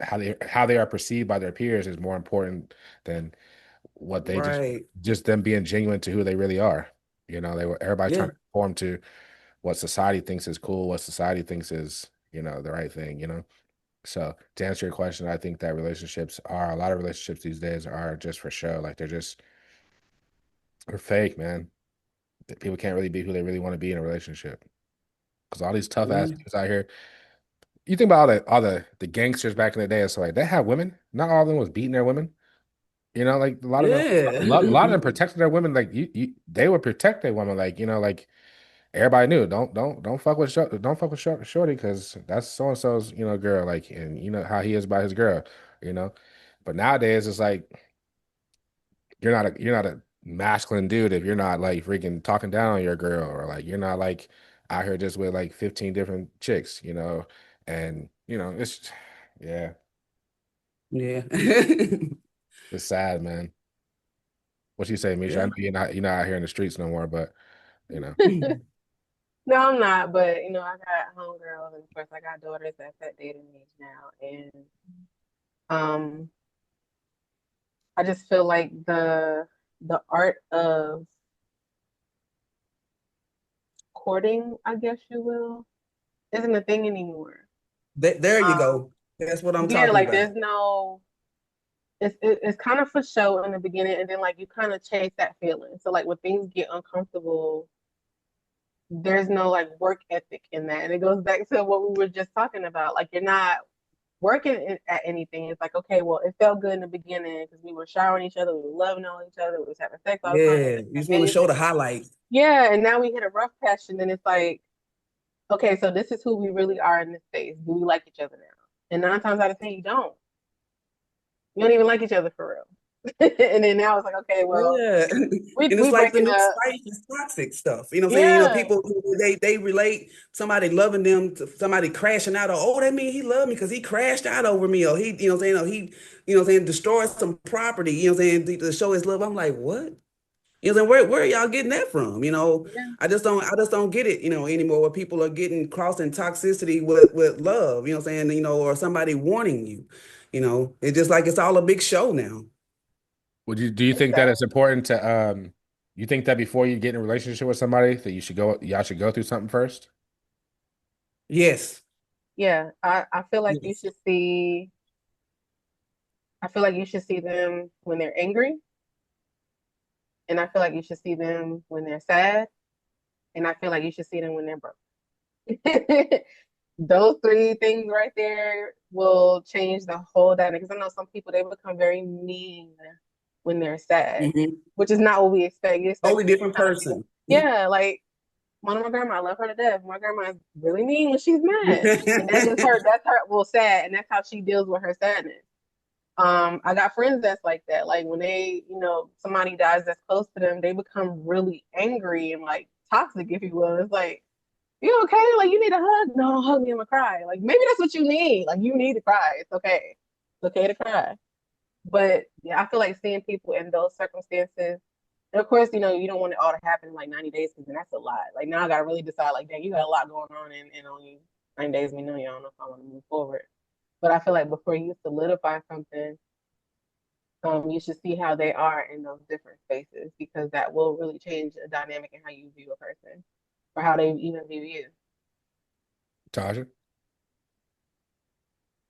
how they are perceived by their peers is more important than what they Right. just them being genuine to who they really are. Everybody's trying Yeah. to conform to what society thinks is cool, what society thinks is, the right thing. So to answer your question, I think that a lot of relationships these days are just for show. Like they're fake, man. People can't really be who they really want to be in a relationship. Because all these tough ass Yeah. dudes out here, you think about all the gangsters back in the day, so like they had women. Not all of them was beating their women. Like a lot of them, a lot of them Yeah. protected their women. Like they would protect their women. Like like everybody knew. Don't fuck with don't fuck with shorty because that's so and so's girl. Like and you know how he is by his girl. You know, but nowadays it's like you're not a masculine dude if you're not like freaking talking down on your girl or like you're not like out here just with like 15 different chicks. And it's yeah, Yeah. it's sad, man. What you say, Misha? I Yeah. know you're not out here in the streets no more, but you know. No, I'm not, but I got homegirls and of course I got daughters that's at dating age now. And um I just feel like the art of courting, I guess you will, isn't a thing anymore. There you Um go. That's what I'm yeah, talking like about. there's no it's kind of for show in the beginning and then like you kind of chase that feeling. So like when things get uncomfortable, there's no like work ethic in that. And it goes back to what we were just talking about. Like you're not at anything. It's like, okay, well, it felt good in the beginning because we were showering each other, we were loving on each other, we was having sex all the time. Yeah. It You was just want to show the amazing. highlights. Yeah, and now we hit a rough patch, and then it's like, okay, so this is who we really are in this space. Do we like each other now? And 9 times out of 10, you don't. You don't even like each other for real. And then now it's like, okay, well, Yeah. we And it's we like the breaking new up. spice is toxic stuff. You know what I'm saying? Yeah, People they relate somebody loving them to somebody crashing out. Or, oh, that mean he loved me because he crashed out over me. Or he, or he, destroyed some property, to show his love. I'm like, what? Where are y'all getting that from? yeah, I just don't get it, anymore where people are getting crossing toxicity with love, or somebody wanting you. It's just like it's all a big show now. Do you it's think that sad. it's important to you think that before you get in a relationship with somebody that y'all should go through something first? Yes. Yeah, I feel like you Yes. should see. I feel like you should see them when they're angry, and I feel like you should see them when they're sad, and I feel like you should see them when they're broke. Those three things right there will change the whole dynamic. Because I know some people they become very mean when they're sad, Hmm. which is not what we expect. You expect Totally them to different kind of be, person. yeah, like one of my grandma, I love her to death. My grandma is really mean when she's mad, and that's just her. That's her. Well, sad, and that's how she deals with her sadness. I got friends that's like that. Like when they, somebody dies that's close to them, they become really angry and like toxic, if you will. It's like, you okay? Like you need a hug? No, don't hug me, I'm gonna cry. Like maybe that's what you need. Like you need to cry. It's okay. It's okay to cry. But yeah, I feel like seeing people in those circumstances, and of course, you don't want it all to happen in like 90 days because then that's a lot. Like now I gotta really decide, like, dang, you got a lot going on and only 90 days, me know you, I don't know if I want to move forward. But I feel like before you solidify something, you should see how they are in those different spaces because that will really change the dynamic and how you view a person or how they even view you. Tasha?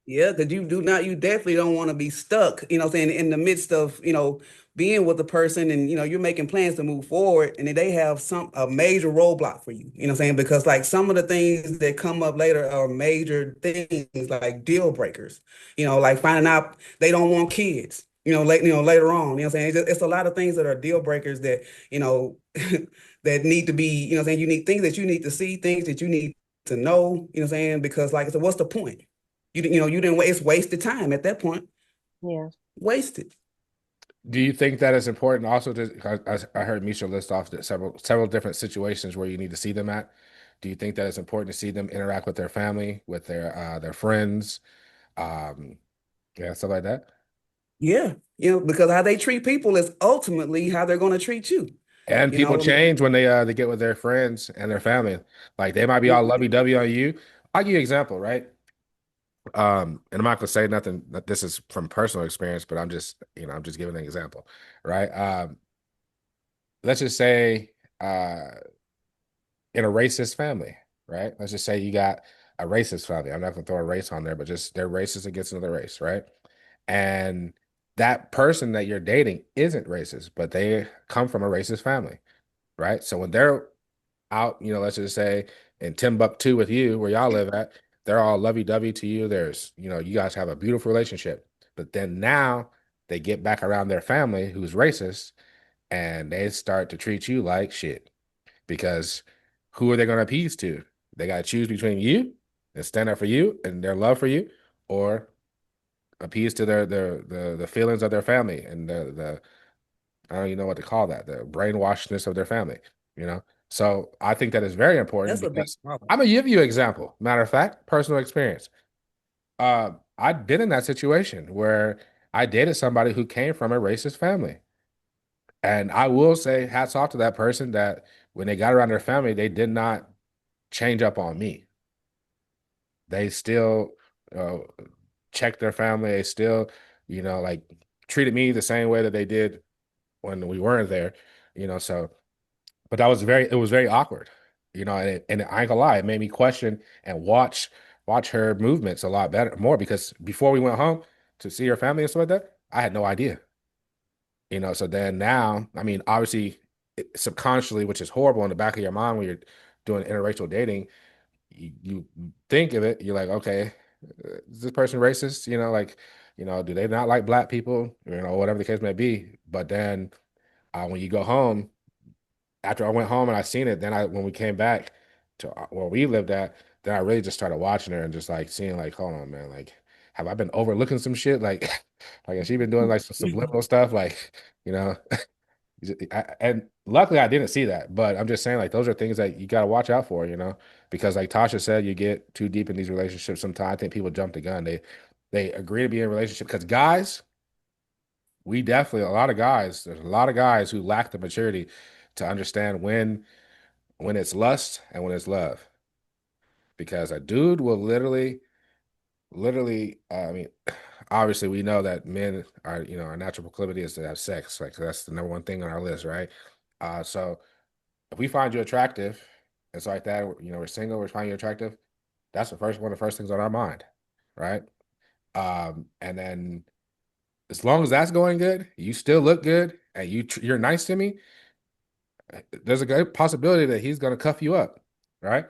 Yeah, because you definitely don't want to be stuck, what I'm saying, in the midst of, being with a person and, you're making plans to move forward and then they have a major roadblock for you, what I'm saying? Because like some of the things that come up later are major things like deal breakers, like finding out they don't want kids, later on, what I'm saying? It's a lot of things that are deal breakers that, that need to be, what I'm saying? You need things that you need to see, things that you need to know, what I'm saying? Because like, so what's the point? You didn't waste. It's wasted time at that point. Yeah. Wasted. Do you think that it's important also to, I heard Meisha list off several different situations where you need to see them at. Do you think that it's important to see them interact with their family, with their friends, um, yeah, stuff like that? Yeah. Because how they treat people is ultimately how they're going to treat you. And You people know, change when they get with their friends and their family. Like they might be all lovey-dovey on you. I'll give you an example, right? And I'm not gonna say nothing that this is from personal experience, but I'm just giving an example, right? Let's just say in a racist family, right? Let's just say you got a racist family. I'm not gonna throw a race on there, but just they're racist against another race, right? And that person that you're dating isn't racist, but they come from a racist family, right? So when they're out, let's just say in Timbuktu with you, where y'all live at, they're all lovey-dovey to you. You guys have a beautiful relationship. But then now they get back around their family who's racist and they start to treat you like shit. Because who are they going to appease to? They got to choose between you and stand up for you and their love for you, or appease to the feelings of their family and the I don't even know what to call that, the brainwashedness of their family, you know? So I think that is very important that's a big because problem. I'm gonna give you an example. Matter of fact, personal experience. I've been in that situation where I dated somebody who came from a racist family. And I will say hats off to that person that when they got around their family, they did not change up on me. They still uh, checked their family. They still, like treated me the same way that they did when we weren't there, so but it was very awkward, and I ain't gonna lie, it made me question and watch her movements a lot better, more because before we went home to see her family and stuff like that, I had no idea, so then now, I mean, obviously, subconsciously, which is horrible in the back of your mind when you're doing interracial dating, you think of it, you're like, okay, is this person racist? Like, do they not like black people? Whatever the case may be. But then when you go home, after I went home and I seen it, then when we came back to where we lived at, then I really just started watching her and just like seeing like, hold on, man, like, have I been overlooking some shit? Like, like has she been doing like some subliminal stuff? Like, you know, and luckily I didn't see that, but I'm just saying like those are things that you got to watch out for, because like Tasha said, you get too deep in these relationships. Sometimes I think people jump the gun. They agree to be in a relationship because guys, we definitely there's a lot of guys who lack the maturity to understand when it's lust and when it's love. Because a dude will literally, I mean, obviously we know that men are, our natural proclivity is to have sex. Like, so that's the number one thing on our list, right? So if we find you attractive, it's like that, we're single, we're finding you attractive. That's one of the first things on our mind, right? And then as long as that's going good, you still look good and you're nice to me, there's a good possibility that he's going to cuff you up, right?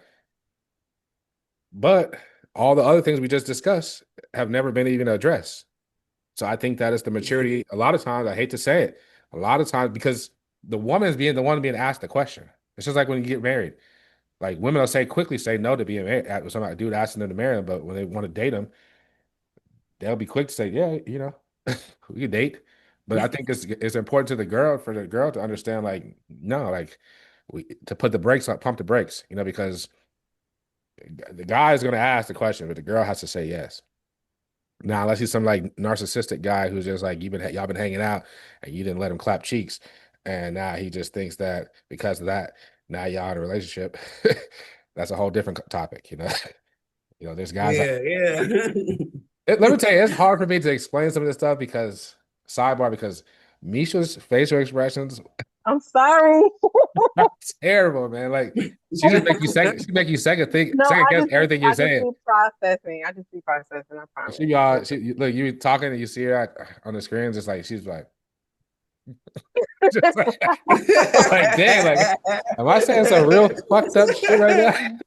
But all the other things we just discussed have never been even addressed. So I think that is the maturity. A lot of times, I hate to say it, a lot of times because the woman is being the one being asked the question. It's just like when you get married. Like women will quickly say no to being married. Somebody, a dude asking them to marry them, but when they want to date them, they'll be quick to say, yeah, we can date. But I think it's important to the girl for the girl to understand, like, no, like we to put the brakes on, pump the brakes, because the guy is gonna ask the question, but the girl has to say yes. Now, unless he's some like narcissistic guy who's just like y'all been hanging out and you didn't let him clap cheeks, and now he just thinks that because of that, now y'all in a relationship. That's a whole different topic. There's guys like Yeah, yeah. let me tell you, it's hard for me to explain some of this stuff because sidebar because Misha's facial expressions I'm sorry. are terrible, man. Like she just make you second, she make you No, second guess everything you're I just saying. be processing. I just be processing. I promise. Look, you talking and you see her on the screen, just like she's like, just like dang, like, am I saying some real fucked up shit right now?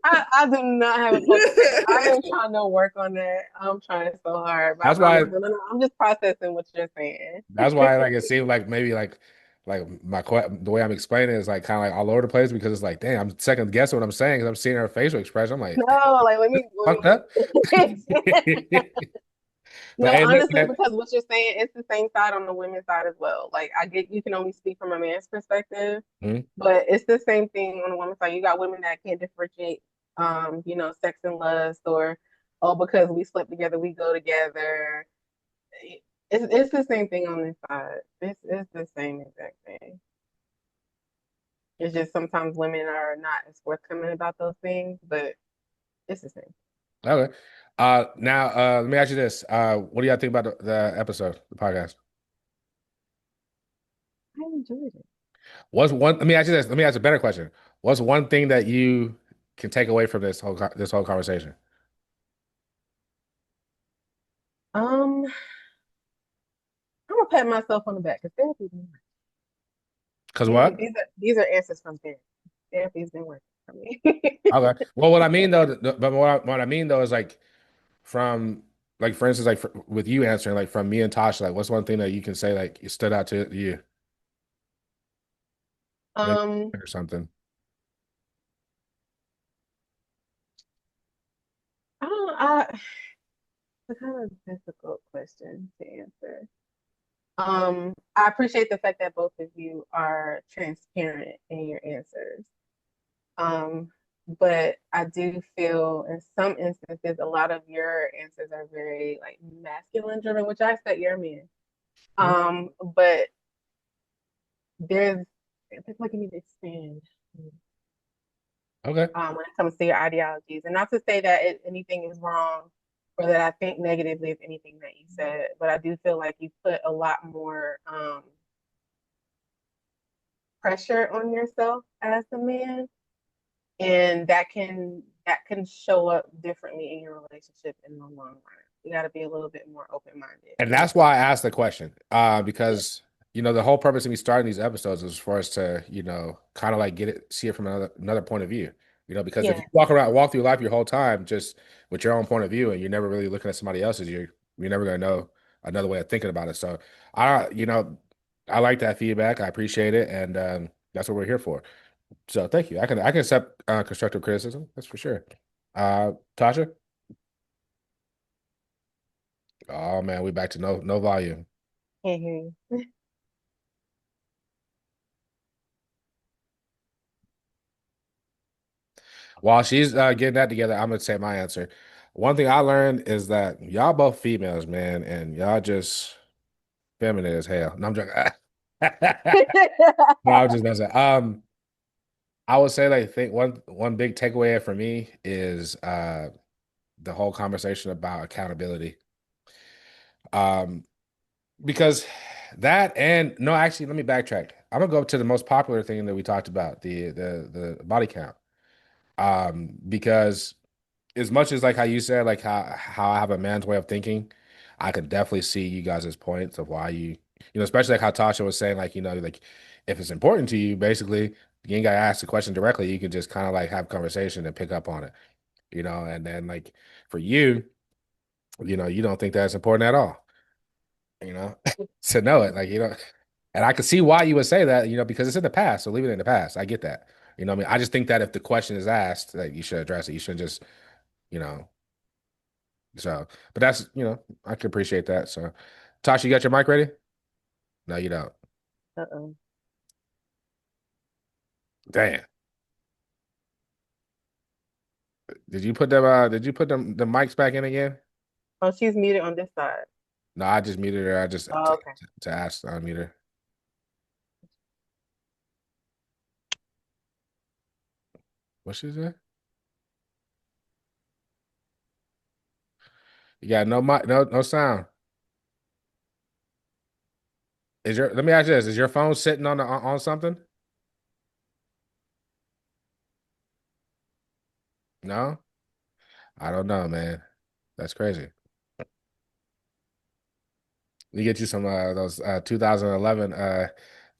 I do not have a poker face. I am trying to work on that. I'm trying so hard, but I That's why. promise. No, I'm just processing what you're saying. That's why, like, it seemed like maybe like the way I'm explaining it is like kind of like all over the place because it's like, damn, I'm second guessing what I'm saying because I'm seeing her facial expression. I'm like, No, like fucked up. But No, hey, look, honestly, man, because what you're saying, it's the same side on the women's side as well. Like I get you can only speak from a man's perspective, mhm. but it's the same thing on the women's side. You got women that can't differentiate, sex and lust, or oh, because we slept together, we go together. It's the same thing on this side. It's the same exact thing. It's just sometimes women are not as forthcoming about those things, but it's the same. Okay. Now, let me ask you this. What do y'all think about the episode, the podcast? I enjoyed it. Let me ask you this. Let me ask a better question. What's one thing that you can take away from this whole conversation? Um, I'm gonna pat myself on the back because therapy's been working. Because what? These are answers from therapy. Therapy's been working for me. Okay. Well, what I mean though, but what I mean though is like from like for instance, like with you answering, like from me and Tasha, like what's one thing that you can say like it stood out to you, maybe um, or something? I don't. I It's a kind of difficult question to answer. I appreciate the fact that both of you are transparent in your answers. Um, but I do feel in some instances, a lot of your answers are very like masculine driven, which I expect you're a man. Mhm. But there's, it's like you need to expand Okay. when it comes to your ideologies. And not to say that anything is wrong or that I think negatively of anything that you said, but I do feel like you put a lot more pressure on yourself as a man, and that can show up differently in your relationship in the long run. You got to be a little bit more open minded. And that's why I asked the question, because the whole purpose of me starting these episodes is for us to, kind of like see it from another point of view. Because if Yeah. you walk through life your whole time just with your own point of view, and you're never really looking at somebody else's, you're never gonna know another way of thinking about it. So I like that feedback. I appreciate it, and that's what we're here for. So thank you. I can accept constructive criticism. That's for sure. Tasha. Oh man, we back to no volume. Can't hear you. While she's getting that together, I'm gonna say my answer. One thing I learned is that y'all both females, man, and y'all just feminine as hell. No, I'm joking. No, I was just messing. I would say like think one big takeaway for me is the whole conversation about accountability. Um, because that and no, actually, let me backtrack. I'm gonna go to the most popular thing that we talked about, the body count. Because as much as like how you said, like how I have a man's way of thinking, I could definitely see you guys' points of why especially like how Tasha was saying, like, like if it's important to you, basically, you ain't gotta ask the question directly. You can just kind of like have conversation and pick up on it, and then like for you, you don't think that's important at all, to know it, like, and I could see why you would say that, because it's in the past. So leave it in the past. I get that. What I mean? I just think that if the question is asked, that you should address it. You shouldn't just, you know, so, but that's, I can appreciate that. So, Tasha, you got your mic ready? No, you don't. Uh-oh. Damn. Did you put the mics back in again? Oh, she's muted on this side. No, I just muted her. I just Oh, okay. to ask to unmute her. What she say? You got no mic, no sound. Let me ask you this, is your phone sitting on something? No? I don't know, man. That's crazy. You get you some those 2011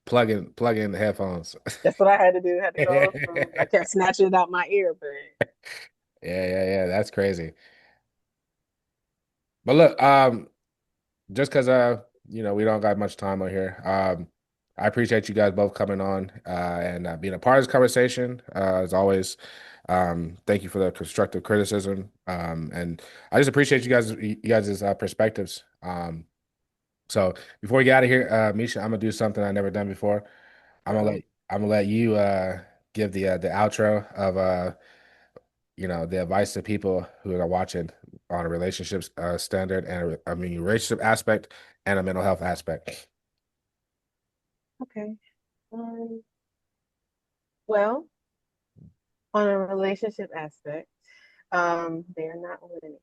plug-in headphones. That's what I had to do. I had to go from, I kept snatching it out my ear, but Yeah. That's crazy. But look, just because we don't got much time on here. I appreciate you guys both coming on and being a part of this conversation. As always, thank you for the constructive criticism. And I just appreciate you guys' perspectives. So before we get out of here, Meisha, I'm gonna do something I never done before. I'm gonna uh-oh. let I'm gonna let you give the outro of the advice to people who are watching on a relationships standard and relationship aspect and a mental health aspect. Okay. Well, on a relationship aspect, they're not linear.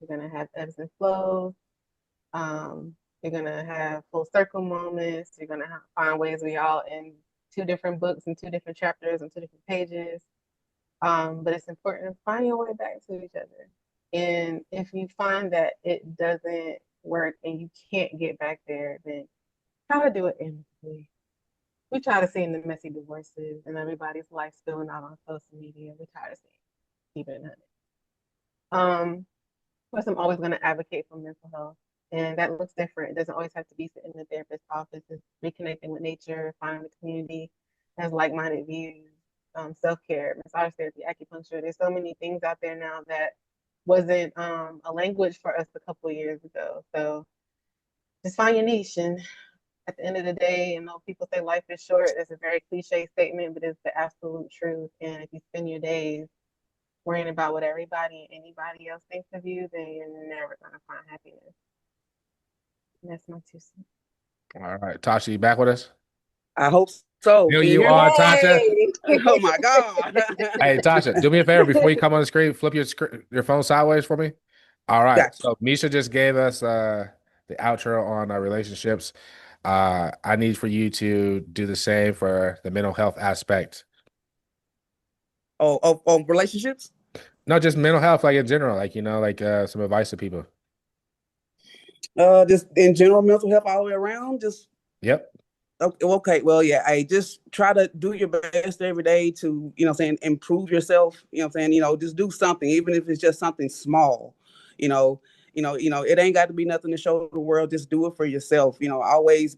You're gonna have ebbs and flows. You're gonna have full circle moments. You're gonna find ways we all in two different books and two different chapters and two different pages. But it's important to find your way back to each other. And if you find that it doesn't work and you can't get back there, then try to do it amicably. We try to see in the messy divorces and everybody's life spilling out on social media. We try to see keep it in it. Plus, I'm always going to advocate for mental health. And that looks different. It doesn't always have to be sitting in the therapist's office. It's reconnecting with nature, finding a community that has like-minded views, self-care, massage therapy, acupuncture. There's so many things out there now that wasn't a language for us a couple of years ago. So just find your niche. And at the end of the day, I know people say life is short. It's a very cliche statement, but it's the absolute truth. And if you spend your days worrying about what everybody and anybody else thinks of you, then you're never going to find happiness. And that's my 2 cents. All right, Tasha, you back with us? I hope so. Here Can you you hear me? are, Tasha. Yay! Oh my God. Hey, Tasha, do me a favor before you come on the screen, flip your phone sideways for me. All right. Gotcha. So Meisha just gave us the outro on our relationships. I need for you to do the same for the mental health aspect. Oh, relationships? Not just mental health, like in general, some advice to people. Just in general, mental health all the way around. Just Yep. okay. Well, yeah. I just try to do your best every day to, improve yourself. Just do something, even if it's just something small. You know, it ain't got to be nothing to show the world. Just do it for yourself. Always,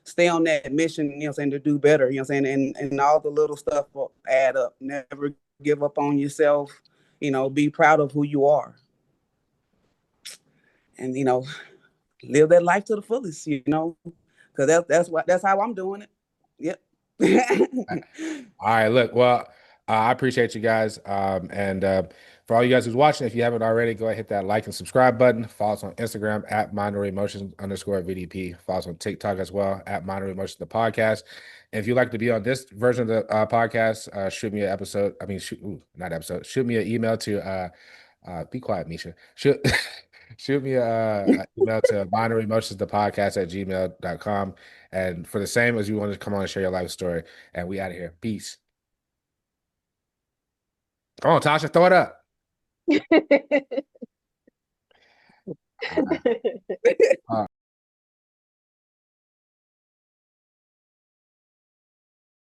stay on that mission. To do better. And all the little stuff will add up. Never give up on yourself. Be proud of who you are. And live that life to the fullest, because that's how I'm doing it. Yep. All right, look, well, I appreciate you guys. And for all you guys who's watching, if you haven't already, go ahead, hit that like and subscribe button. Follow us on Instagram at @minority_VDP. Follow us on TikTok as well at Minority Emotions the podcast. And if you'd like to be on this version of the podcast, shoot me an episode. I mean, not episode. Shoot me an email to be quiet, Meisha. Shoot me a email to minoriteemotionsthepodcast@gmail.com. And for the same as you want to come on and share your life story. And we out of here. Peace. Come on, Tasha, throw it up. All right.